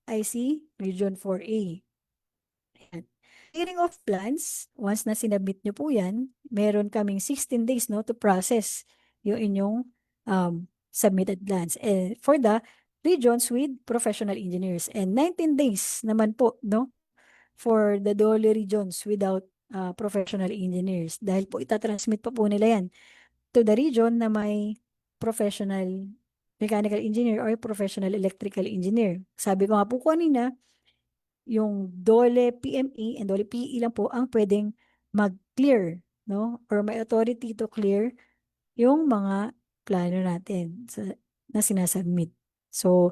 ay si Region 4A. Ayan. Clearing of plans, once na sinabit nyo po yan, meron kaming 16 days no, to process yung inyong submitted plans. And for the regions with professional engineers. And 19 days naman po no, for the Dole regions without professional engineers. Dahil po itatransmit pa po nila yan to the region na may professional mechanical engineer or professional electrical engineer. Sabi ko nga po kanina, yung Dole PME and Dole PE lang po ang pwedeng mag-clear, no? Or may authority to clear yung mga plano natin na sinasubmit. So,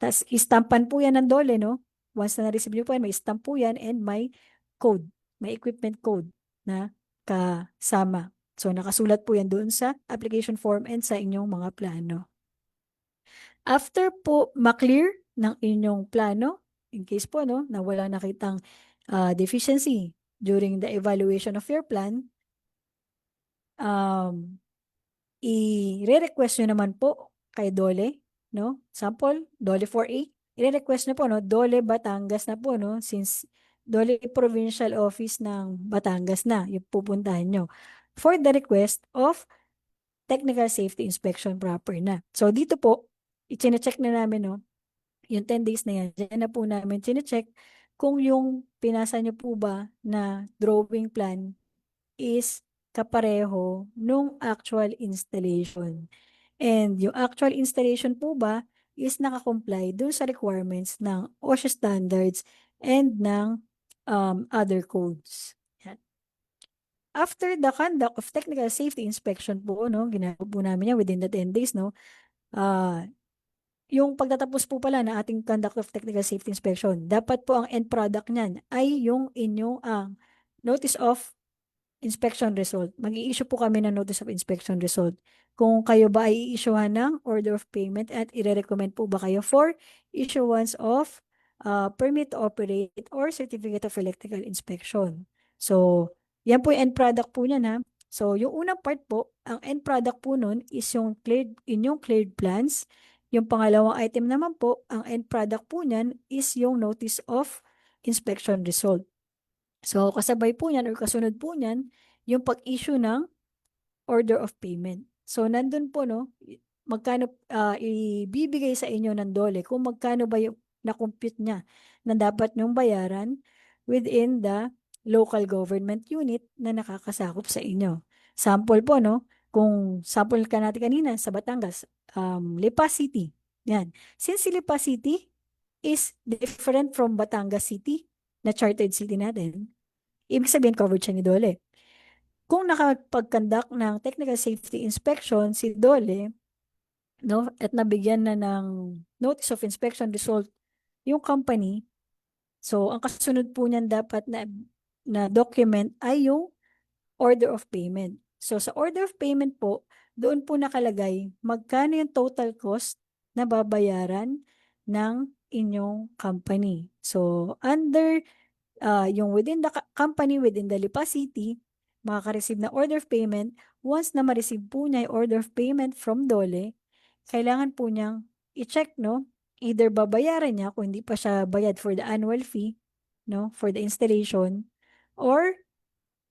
tas istampan po yan ng Dole, no? Once na na-receive nyo po yan, may stamp po yan and may code, may equipment code na kasama. So, nakasulat po yan doon sa application form and sa inyong mga plano. After po maklear ng inyong plano, in case po no, na wala nakitang deficiency during the evaluation of your plan, i-request nyo naman po kay Dole, no? Sample, Dole 4A. I-request na po, no? Dole Batangas na po, no? Since Dole Provincial Office ng Batangas na, yung pupuntahan nyo. For the request of technical safety inspection proper na. So, dito po, i-check na namin, no? Yung 10 days na yan, dyan na po namin check kung yung pinasa nyo po ba na drawing plan is kapareho nung actual installation. And yung actual installation po ba is nakakomply dun sa requirements ng OSHA standards and ng other codes. Yan. After the conduct of technical safety inspection po, no, ginagawa po namin yan within the 10 days, no, yung pagtatapos po pala na ating conduct of technical safety inspection, dapat po ang end product niyan ay yung inyong notice of inspection result. Mag-i-issue po kami ng notice of inspection result. Kung kayo ba ay i-issuehan ng order of payment at i-recommend po ba kayo for issuance of permit to operate or certificate of electrical inspection. So, yan po yung end product po niyan ha. So, yung unang part po, ang end product po nun is yung inyong cleared plans. Yung pangalawang item naman po, ang end product po niyan is yung notice of inspection result. So, kasabay po niyan or kasunod po niyan, yung pag-issue ng order of payment. So, nandun po, no, magkano ibibigay sa inyo ng Dole kung magkano ba yung na-compute niya na dapat nyong bayaran within the local government unit na nakakasakop sa inyo. Sample po, no, kung sample ka natin kanina sa Batangas, Lipa City. Yan. Since si Lipa City is different from Batangas City, na chartered city natin, ibig sabihin covered siya ni Dole. Kung nakapag-conduct ng technical safety inspection si Dole, no, at nabigyan na ng notice of inspection result yung company, so ang kasunod po niyan dapat na document ay yung order of payment. So sa order of payment po, doon po nakalagay magkano yung total cost na babayaran ng inyong company. So under yung within the company, within the Lipa City, makaka-receive na order of payment. Once na ma-receive po niya yung order of payment from Dole, kailangan po niyang i-check, no? Either babayaran niya kung hindi pa siya bayad for the annual fee, no? For the installation, or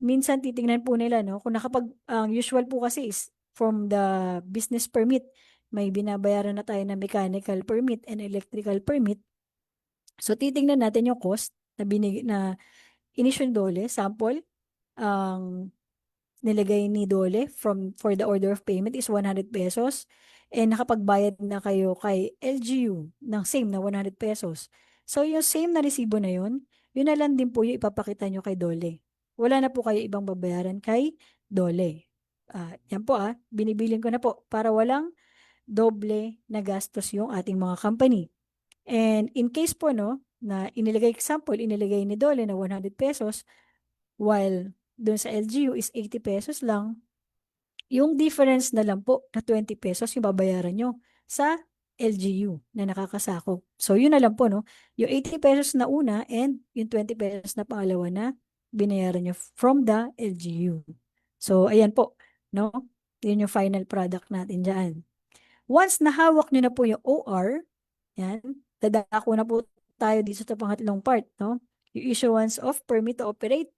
minsan titingnan po nila, no? Kung ang usual po kasi is from the business permit, may binabayaran na tayo na mechanical permit and electrical permit. So, titingnan natin yung cost na inisyu ni Dole, sample, ang nilagay ni Dole for the order of payment is 100 pesos and nakapagbayad na kayo kay LGU ng same na 100 pesos. So, yung same na resibo na yun na lang din po yung ipapakita nyo kay Dole. Wala na po kayo ibang babayaran kay Dole. Yan po binibilin ko na po para walang doble na gastos yung ating mga company. And in case po na inilagay ni Dole na 100 pesos while doon sa LGU is 80 pesos lang, yung difference na lang po na 20 pesos yung babayaran nyo sa LGU na nakakasakop. So, yun na lang po, yung 80 pesos na una and yung 20 pesos na pangalawa na binayaran nyo from the LGU. So, ayan po, yun yung final product natin dyan. Once nahawak nyo na po yung OR, yan, dadako na po tayo dito sa pangatlong part, Yung issuance of permit to operate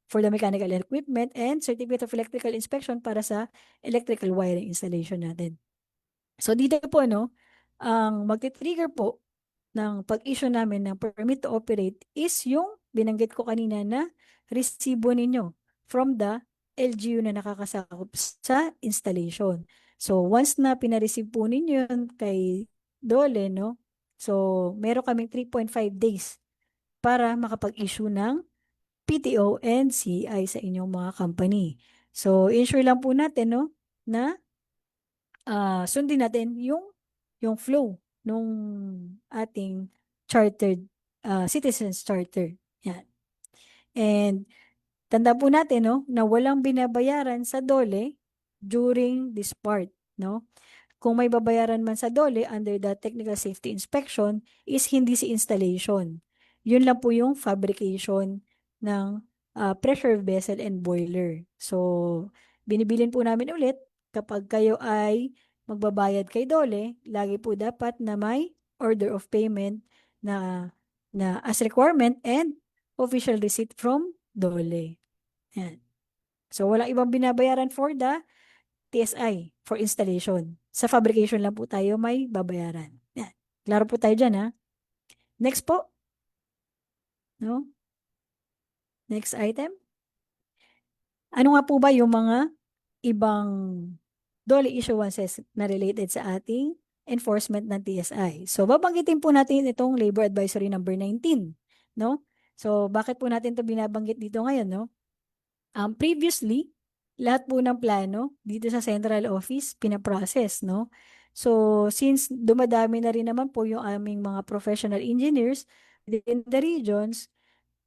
for the mechanical equipment and certificate of electrical inspection para sa electrical wiring installation natin. So, dito po, ang magti-trigger po ng pag-issue namin ng permit to operate is yung binanggit ko kanina na resibo ninyo from the LGU na nakakasakop sa installation. So, once na pinareceive po ninyo yun kay Dole, so, meron kaming 3.5 days para makapag-issue ng PTO and CI sa inyong mga company. So, ensure lang po natin, na sundin natin yung flow nung ating chartered citizens charter. Yan. And tanda po natin, na walang binabayaran sa Dole during this part, Kung may babayaran man sa Dole under the technical safety inspection is hindi si installation. Yun lang po yung fabrication ng pressure vessel and boiler. So, binibilin po namin ulit kapag kayo ay magbabayad kay Dole, lagi po dapat na may order of payment na as requirement and official receipt from Dole. Yan. So, walang ibang binabayaran for the TSI for installation. Sa fabrication lang po tayo may babayaran. Yan. Klaro po tayo dyan, Next po. Next item. Ano nga po ba yung mga ibang Dole issuances na related sa ating enforcement ng TSI? So, babanggitin po natin itong Labor Advisory number 19. So, bakit po natin ito binabanggit dito ngayon, Previously, lahat po ng plano dito sa central office pinaprocess, So, since dumadami na rin naman po yung aming mga professional engineers within the regions,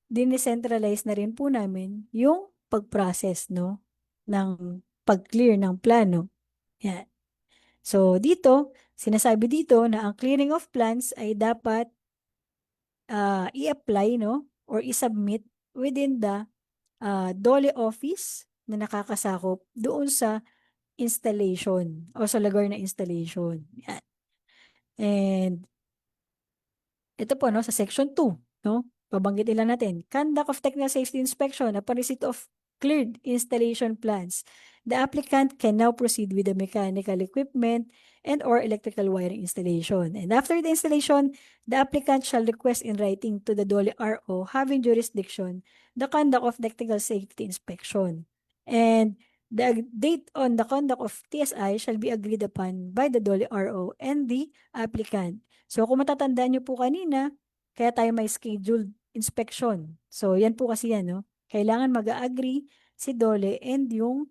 dinicentralize na rin po namin yung pag-process, ng pag-clear ng plano. Yan. So, dito, sinasabi dito na ang clearing of plans ay dapat i-apply, or i-submit within the Dole office na nakakasakop doon sa installation o sa lugar na installation. Yan. And ito po, sa section 2, babanggitin lang natin. Conduct of technical safety inspection upon receipt of cleared installation plans. The applicant can now proceed with the mechanical equipment and or electrical wiring installation. And after the installation, the applicant shall request in writing to the Dole RO having jurisdiction the conduct of technical safety inspection. And the date on the conduct of TSI shall be agreed upon by the Dole RO and the applicant. So, kung matatandaan nyo po kanina, kaya tayo may scheduled inspection. So, yan po kasi yan, Kailangan mag-agree si Dole and yung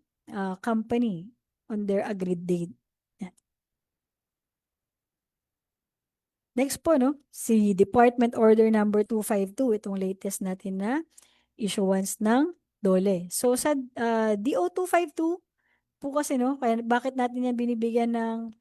company on their agreed date. Yan. Next po, si Department Order number 252, itong latest natin na issuance ng Dole. So, sa DO 252 po kasi, kaya bakit natin yan binibigyan ng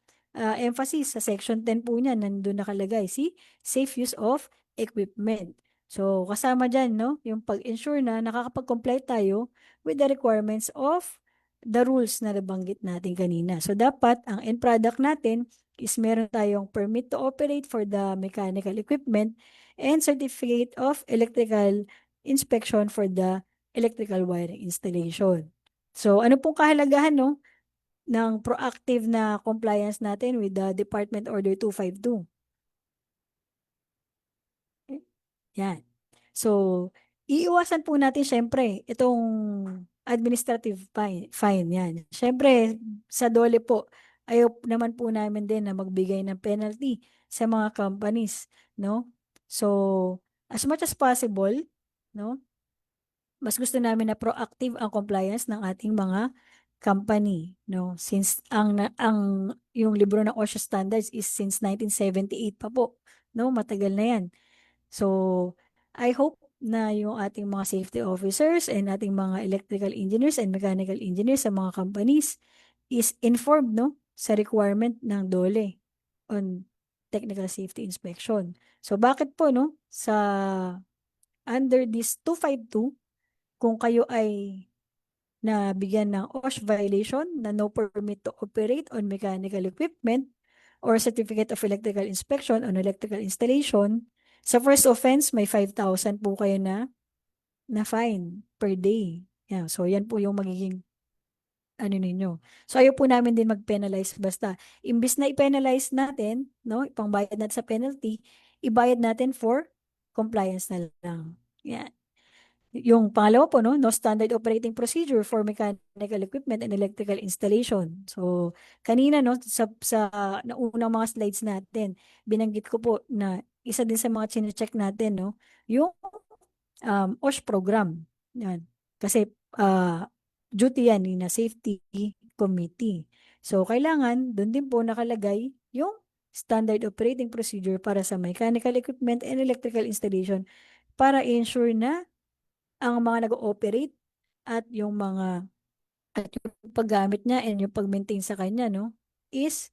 emphasis sa section 10 po niya, nandun nakalagay si safe use of equipment. So, kasama dyan, yung pag-ensure na nakakapag-comply tayo with the requirements of the rules na nabanggit natin kanina. So, dapat ang end product natin is meron tayong permit to operate for the mechanical equipment and certificate of electrical inspection for the electrical wiring installation. So, ano pong kahalagahan, ng proactive na compliance natin with the Department Order 252. Yan. So, iiwasan po natin syempre itong administrative fine yan. Syempre, sa DOLE po, ayaw naman po namin din na magbigay ng penalty sa mga companies, no? So, as much as possible, no? Mas gusto namin na proactive ang compliance ng ating mga company, no? Since ang yung libro ng OSHA standards is since 1978 pa po, no? Matagal na 'yan. So, I hope na yung ating mga safety officers and ating mga electrical engineers and mechanical engineers sa mga companies is informed, no, sa requirement ng DOLE on technical safety inspection. So, bakit po, no, sa under this 252, kung kayo ay nabigyan ng OSH violation na no permit to operate on mechanical equipment or certificate of electrical inspection on electrical installation, sa first offense may 5,000 po kayo na fine per day. Yeah, so yan po yung magiging ano ninyo. So ayaw po namin din mag-penalize basta. Imbis na i-penalize natin, no, ipangbayad natin sa penalty, ibayad natin for compliance na lang. Yan. Yung pangalawa po, no standard operating procedure for mechanical equipment and electrical installation. So, kanina, no, sa naunang mga slides natin, binanggit ko po na isa din sa mga chine-check natin, no, yung OSH program. Yan. Kasi duty yan ni na safety committee. So, kailangan, doon din po nakalagay yung standard operating procedure para sa mechanical equipment and electrical installation para ensure na ang mga nag-ooperate at yung paggamit niya and yung pag-maintain sa kanya, no, is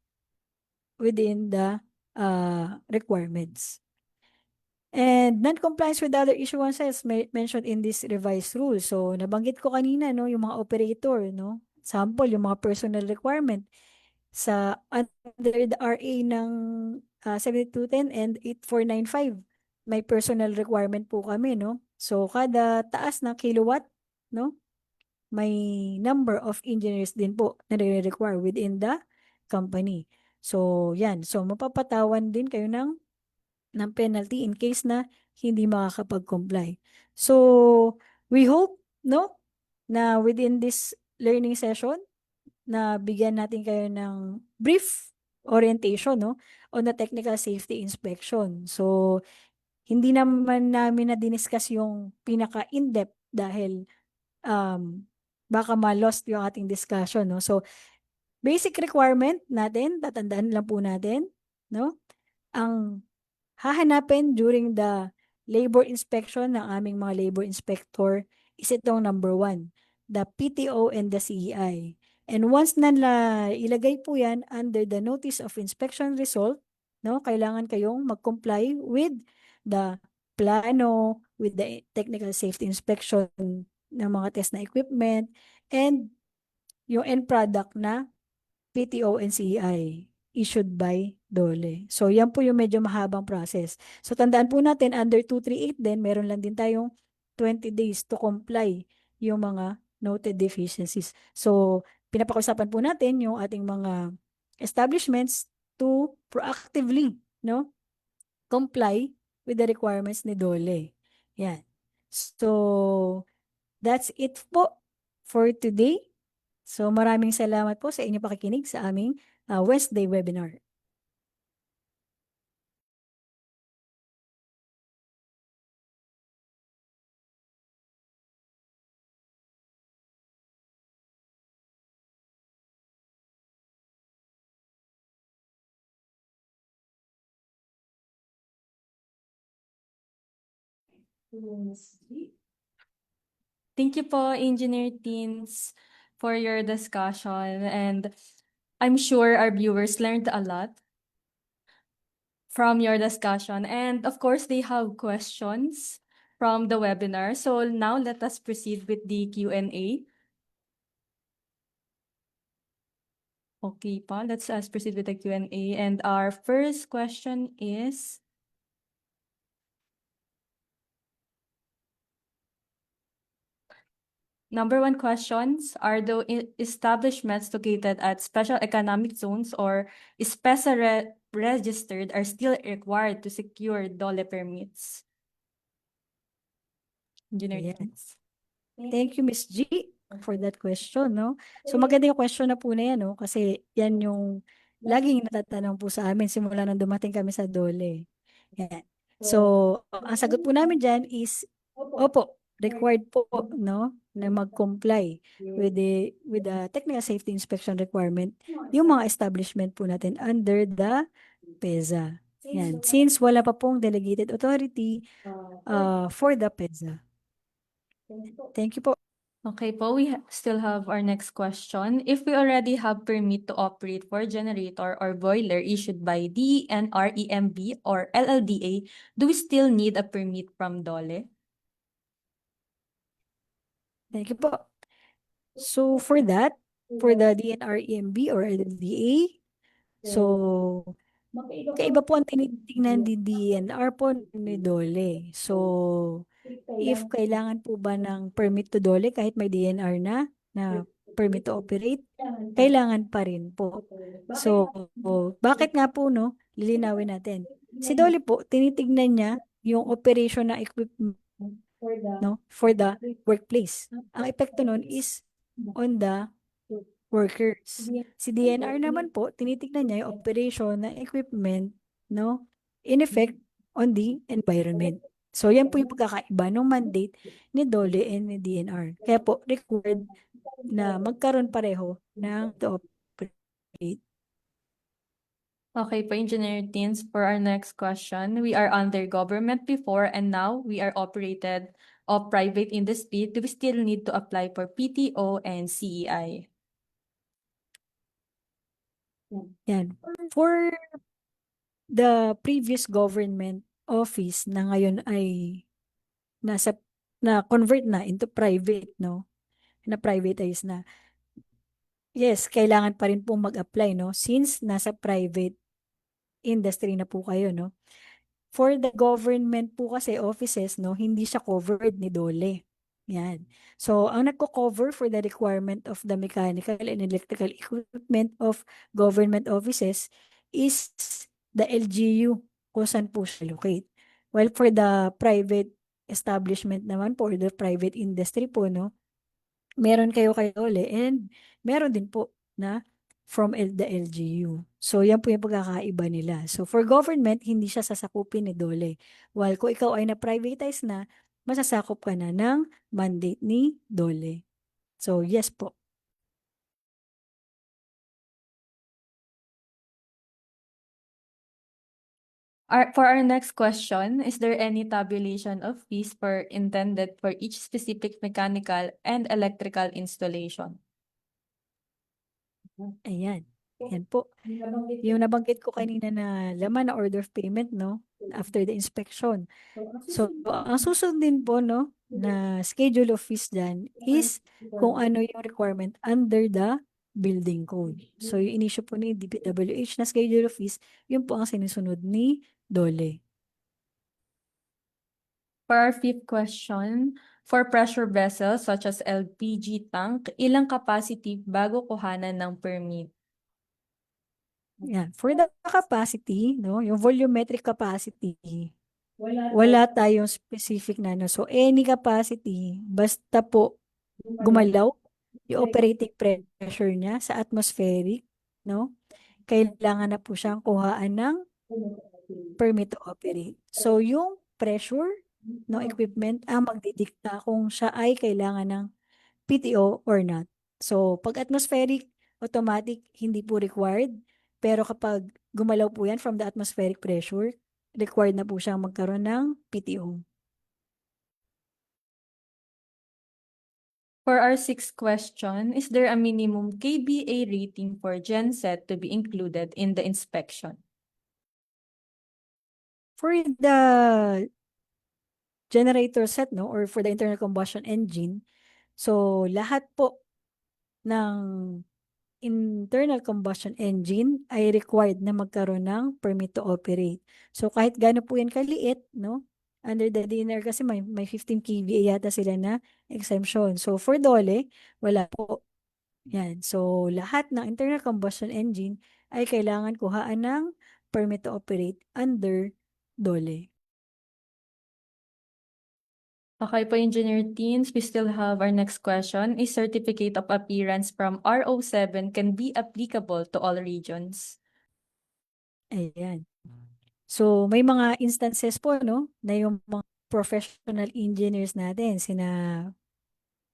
within the requirements. And non-compliance with other issuances mentioned in this revised rule. So, nabanggit ko kanina, no, yung mga operator, no, sample, yung mga personal requirement sa under the RA ng 7210 and 8495. May personal requirement po kami, no? So, kada taas ng kilowatt, no, may number of engineers din po na require within the company. So, yan. So, mapapatawan din kayo ng penalty in case na hindi makakapag-comply. So, we hope, no, na within this learning session, na bigyan natin kayo ng brief orientation, no, on the technical safety inspection. So, hindi naman namin na diniscuss yung pinaka-in-depth dahil baka ma-lost yung ating discussion, no. So, basic requirement natin, tatandaan lang po natin, no, ang hahanapin during the labor inspection ng aming mga labor inspector is itong number 1, the PTO and the CEI. And once na ilagay po yan under the notice of inspection result, no, kailangan kayong mag-comply with the plano, with the technical safety inspection ng mga test na equipment, and yung end product na PTO and CEI issued by DOLE. So, yan po yung medyo mahabang process. So, tandaan po natin, under 238 din, meron lang din tayong 20 days to comply yung mga noted deficiencies. So, pinapakausapan po natin yung ating mga establishments to proactively, no, comply with the requirements ni DOLE. Yan. So, that's it po for today. So maraming salamat po sa inyong pakikinig sa aming Wednesday webinar. Thank you po, Engineer Teens, for your discussion. And I'm sure our viewers learned a lot from your discussion. And of course, they have questions from the webinar. So now let us proceed with the Q&A. Okay pa, let's proceed with the Q&A. And our first question is, Number one questions, are the establishments located at special economic zones or SPESA registered are still required to secure DOLE permits? Engineer Ayan. Tins. Thank you, Miss G, for that question, no? So maganda yung question na po na yan, no? Kasi yan yung laging natatanong po sa amin simula nung dumating kami sa DOLE. Yan. So, ang sagot po namin dyan is, opo, required po, no, na mag-comply with the technical safety inspection requirement yung mga establishment po natin under the PEZA. Yan. Since wala pa pong delegated authority for the PEZA. Thank you po. Okay po, we still have our next question. If we already have permit to operate for generator or boiler issued by DENR, EMB, or LLDA, do we still need a permit from DOLE? Thank you po. So for that, for the DNR, EMB, or LLDA, so kaiba po ang tinitingnan ni DNR po ni DOLE. So if kailangan po ba ng permit to DOLE kahit may DNR na permit to operate, kailangan pa rin po. So bakit nga po, no? Lilinawin natin. Si DOLE po, tinitignan niya yung operation ng equipment, no, for the workplace. Ang epekto nun is on the workers. Si DNR naman po, tinitignan niya yung operation ng equipment, no, in effect on the environment. So, yan po yung pagkakaiba ng mandate ni DOLE and ni DNR. Kaya po, required na magkaroon pareho ng to operate. Okay po, Engineer Tins, for our next question, we are under government before and now we are operated of private industry. Do we still need to apply for PTO and CEI? Yan. For the previous government office na ngayon ay na-convert na into private, no? Na privatize na. Yes, kailangan pa rin pong mag-apply, no? Since nasa private industry na po kayo, no? For the government po kasi offices, no, hindi siya covered ni DOLE. Yan. So, ang nagko-cover for the requirement of the mechanical and electrical equipment of government offices is the LGU kung saan po siya locate. While for the private establishment naman po, or the private industry po, no, meron kayo kay DOLE and meron din po na from the LGU. So, yan po yung pagkakaiba nila. So, for government, hindi siya sasakupin ni DOLE. While kung ikaw ay na-privatize na, masasakop ka na ng mandate ni DOLE. So, yes po. For our next question, is there any tabulation of fees intended for each specific mechanical and electrical installation? Ayan. Ayan po. Yung nabanggit ko kanina na laman na order of payment, no? After the inspection. So, ang susunod din po, no, na schedule of fees dyan is kung ano yung requirement under the building code. So, yung inisyo po ni DPWH na schedule of fees, yun po ang sinusunod ni DOLE. For our fifth question, for pressure vessels such as LPG tank, ilang capacity bago kuhanan ng permit? Yan. For the capacity, no, yung volumetric capacity, wala tayong specific na, no. So, any capacity, basta po gumalaw yung operating pressure niya sa atmospheric, no, kailangan na po siyang kuhaan ng permit to operate. So, yung pressure ng equipment ang magdidikta kung siya ay kailangan ng PTO or not. So, pag atmospheric, automatic, hindi po required. Pero kapag gumalaw po yan from the atmospheric pressure, required na po siyang magkaroon ng PTO. For our sixth question, is there a minimum KBA rating for genset to be included in the inspection? For the generator set, no, or for the internal combustion engine, so lahat po ng internal combustion engine ay required na magkaroon ng permit to operate. So kahit gaano po yan kaliit, no, under the DNR kasi may 15 kVA yata sila na exemption. So for DOLE, wala po. Yan. So lahat ng internal combustion engine ay kailangan kuhaan ng permit to operate under DOLE. Okay po, Engineer Teens, we still have our next question. A certificate of appearance from RO7 can be applicable to all regions. Ayan. So, may mga instances po, no, na yung mga professional engineers natin, sina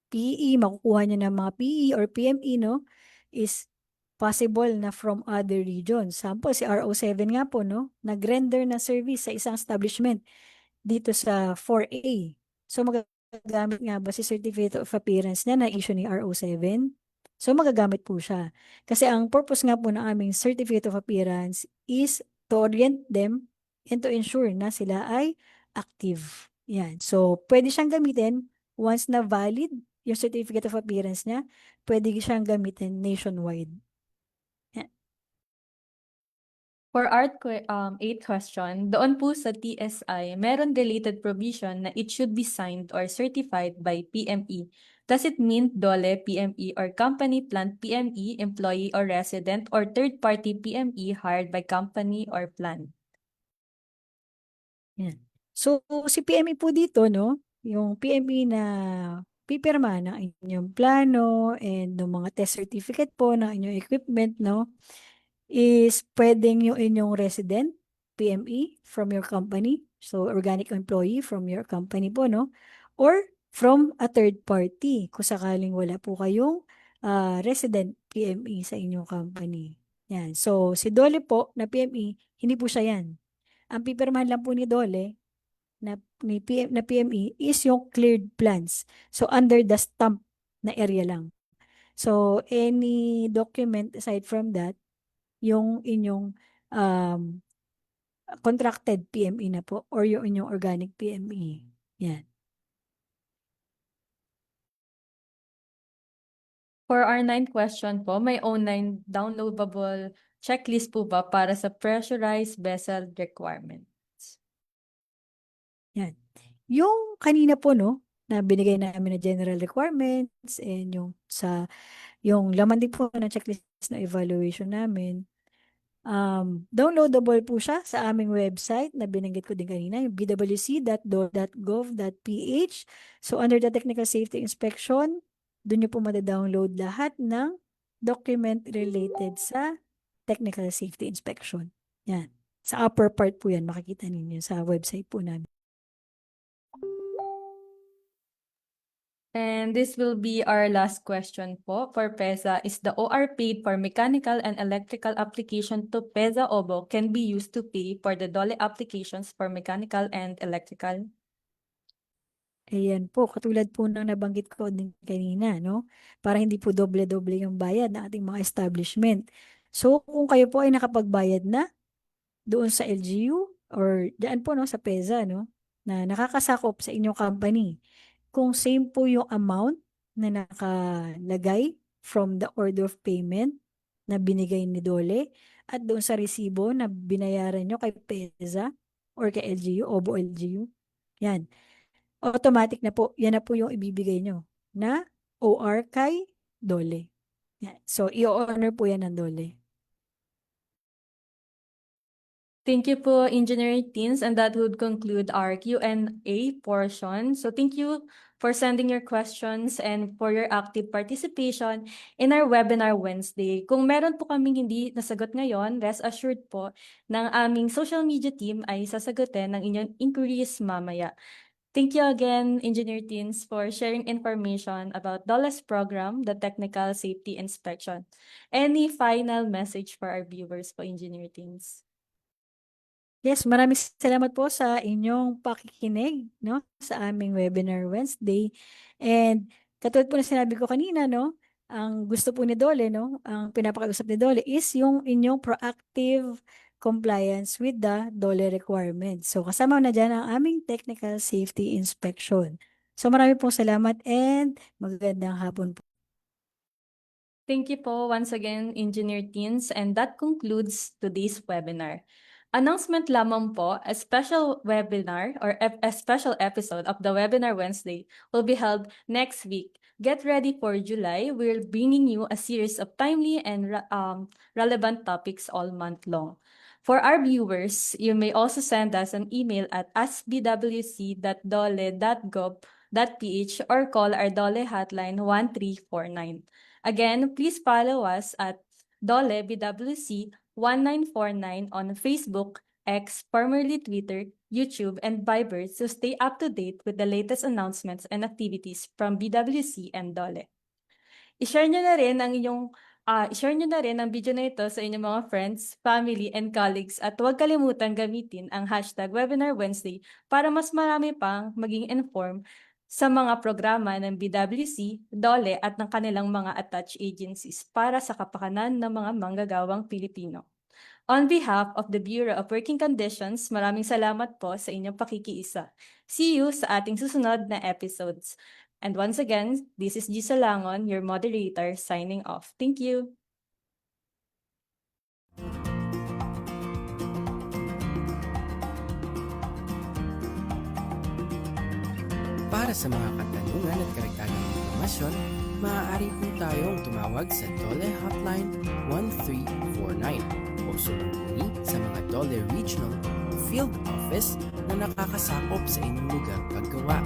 PE, makukuha nyo ng mga PE or PME, no, is possible na from other regions. Sample, si RO7 nga po, no, nag-render na service sa isang establishment dito sa 4A. So, magagamit nga ba si Certificate of Appearance na na-issue ni RO7? So, magagamit po siya. Kasi ang purpose nga po ng aming Certificate of Appearance is to orient them and to ensure na sila ay active. Yan. So, pwede siyang gamitin once na valid yung Certificate of Appearance niya, pwede siyang gamitin nationwide. Yan. For our 8th question, doon po sa TSI, meron related provision na it should be signed or certified by PME. Does it mean DOLE, PME, or company plant PME, employee or resident, or third-party PME hired by company or plant? Yan. So, si PME po dito, no, yung PME na pipirma ng inyong plano and ng mga test certificate po ng inyong equipment, no, is pwedeng yung inyong resident, PME, from your company, so organic employee from your company po, no, or from a third party, kung sakaling wala po kayong resident PME sa inyong company. Yan. So, si Dole po na PME, hindi po siya yan. Ang pipirmahan lang po ni Dole na PME is yung cleared plans. So under the stamp na area lang. So any document aside from that, yung inyong contracted PME na po or yung inyong organic PME. Yan. For our 9th question po, may online downloadable checklist po ba para sa pressurized vessel requirements? Yan. Yung kanina po, no, na binigay namin na general requirements and yung laman din po ng checklist na evaluation namin, downloadable po siya sa aming website na binanggit ko din kanina, yung bwc.gov.ph. So under the technical safety inspection, doon nyo po madadownload lahat ng document related sa technical safety inspection. Yan. Sa upper part po yan, makikita ninyo sa website po namin. And this will be our last question po for PEZA. Is the OR paid for mechanical and electrical application to PEZA OBO can be used to pay for the DOLE applications for mechanical and electrical? Ayan po, katulad po ng nabanggit ko din kanina, no? Para hindi po doble-doble yung bayad ng ating mga establishment. So, kung kayo po ay nakapagbayad na doon sa LGU or diyan po, no, sa PEZA, no, na nakakasakop sa inyong company, kung same po yung amount na nakalagay from the order of payment na binigay ni Dole at doon sa resibo na binayaran nyo kay PEZA or kay LGU, OBO LGU, yan. Automatic na po, yan na po yung ibibigay nyo na OR kay Dole. Yan. So, i-honor po yan ng Dole. Thank you po, Engineer Teens, and that would conclude our Q&A portion. So thank you for sending your questions and for your active participation in our webinar Wednesday. Kung meron po kaming hindi nasagot ngayon, rest assured po ng aming social media team ay sasagutin ng inyong inquiries mamaya. Thank you again, Engineer Teens, for sharing information about DOLE's program, the Technical Safety Inspection. Any final message for our viewers po, Engineer Teens? Yes, maraming salamat po sa inyong pakikinig, no, sa aming webinar Wednesday. And katulad po na sinabi ko kanina, no, ang gusto po ni Dole, no, ang pinapakiusap ni Dole is yung inyong proactive compliance with the Dole requirements. So kasama na dyan ang aming technical safety inspection. So marami pong salamat and magandang hapon po. Thank you po once again, Engineer Teens, and that concludes today's webinar. Announcement lamang po, a special webinar or a special episode of the Webinar Wednesday will be held next week. Get ready for July. We're bringing you a series of timely and relevant topics all month long. For our viewers, you may also send us an email at askbwc.dole.gov.ph or call our Dole hotline 1349. Again, please follow us at Dole BWC 1949 on Facebook, X, formerly Twitter, YouTube, and Viber to stay up to date with the latest announcements and activities from BWC and Dole. I-share nyo na rin ang video na ito sa inyong mga friends, family, and colleagues at huwag kalimutan gamitin ang hashtag Webinar Wednesday para mas marami pang maging informed sa mga programa ng BWC, DOLE at ng kanilang mga attached agencies para sa kapakanan ng mga manggagawang Pilipino. On behalf of the Bureau of Working Conditions, maraming salamat po sa inyong pakikiisa. See you sa ating susunod na episodes. And once again, this is Gisa Langon, your moderator, signing off. Thank you. Para sa mga katanungan at karagdagang impormasyon, maaari po tayong tumawag sa Dole Hotline 1349 o sumubuni sa mga Dole Regional Field Office na nakakasakop sa inyong lugar paggawa.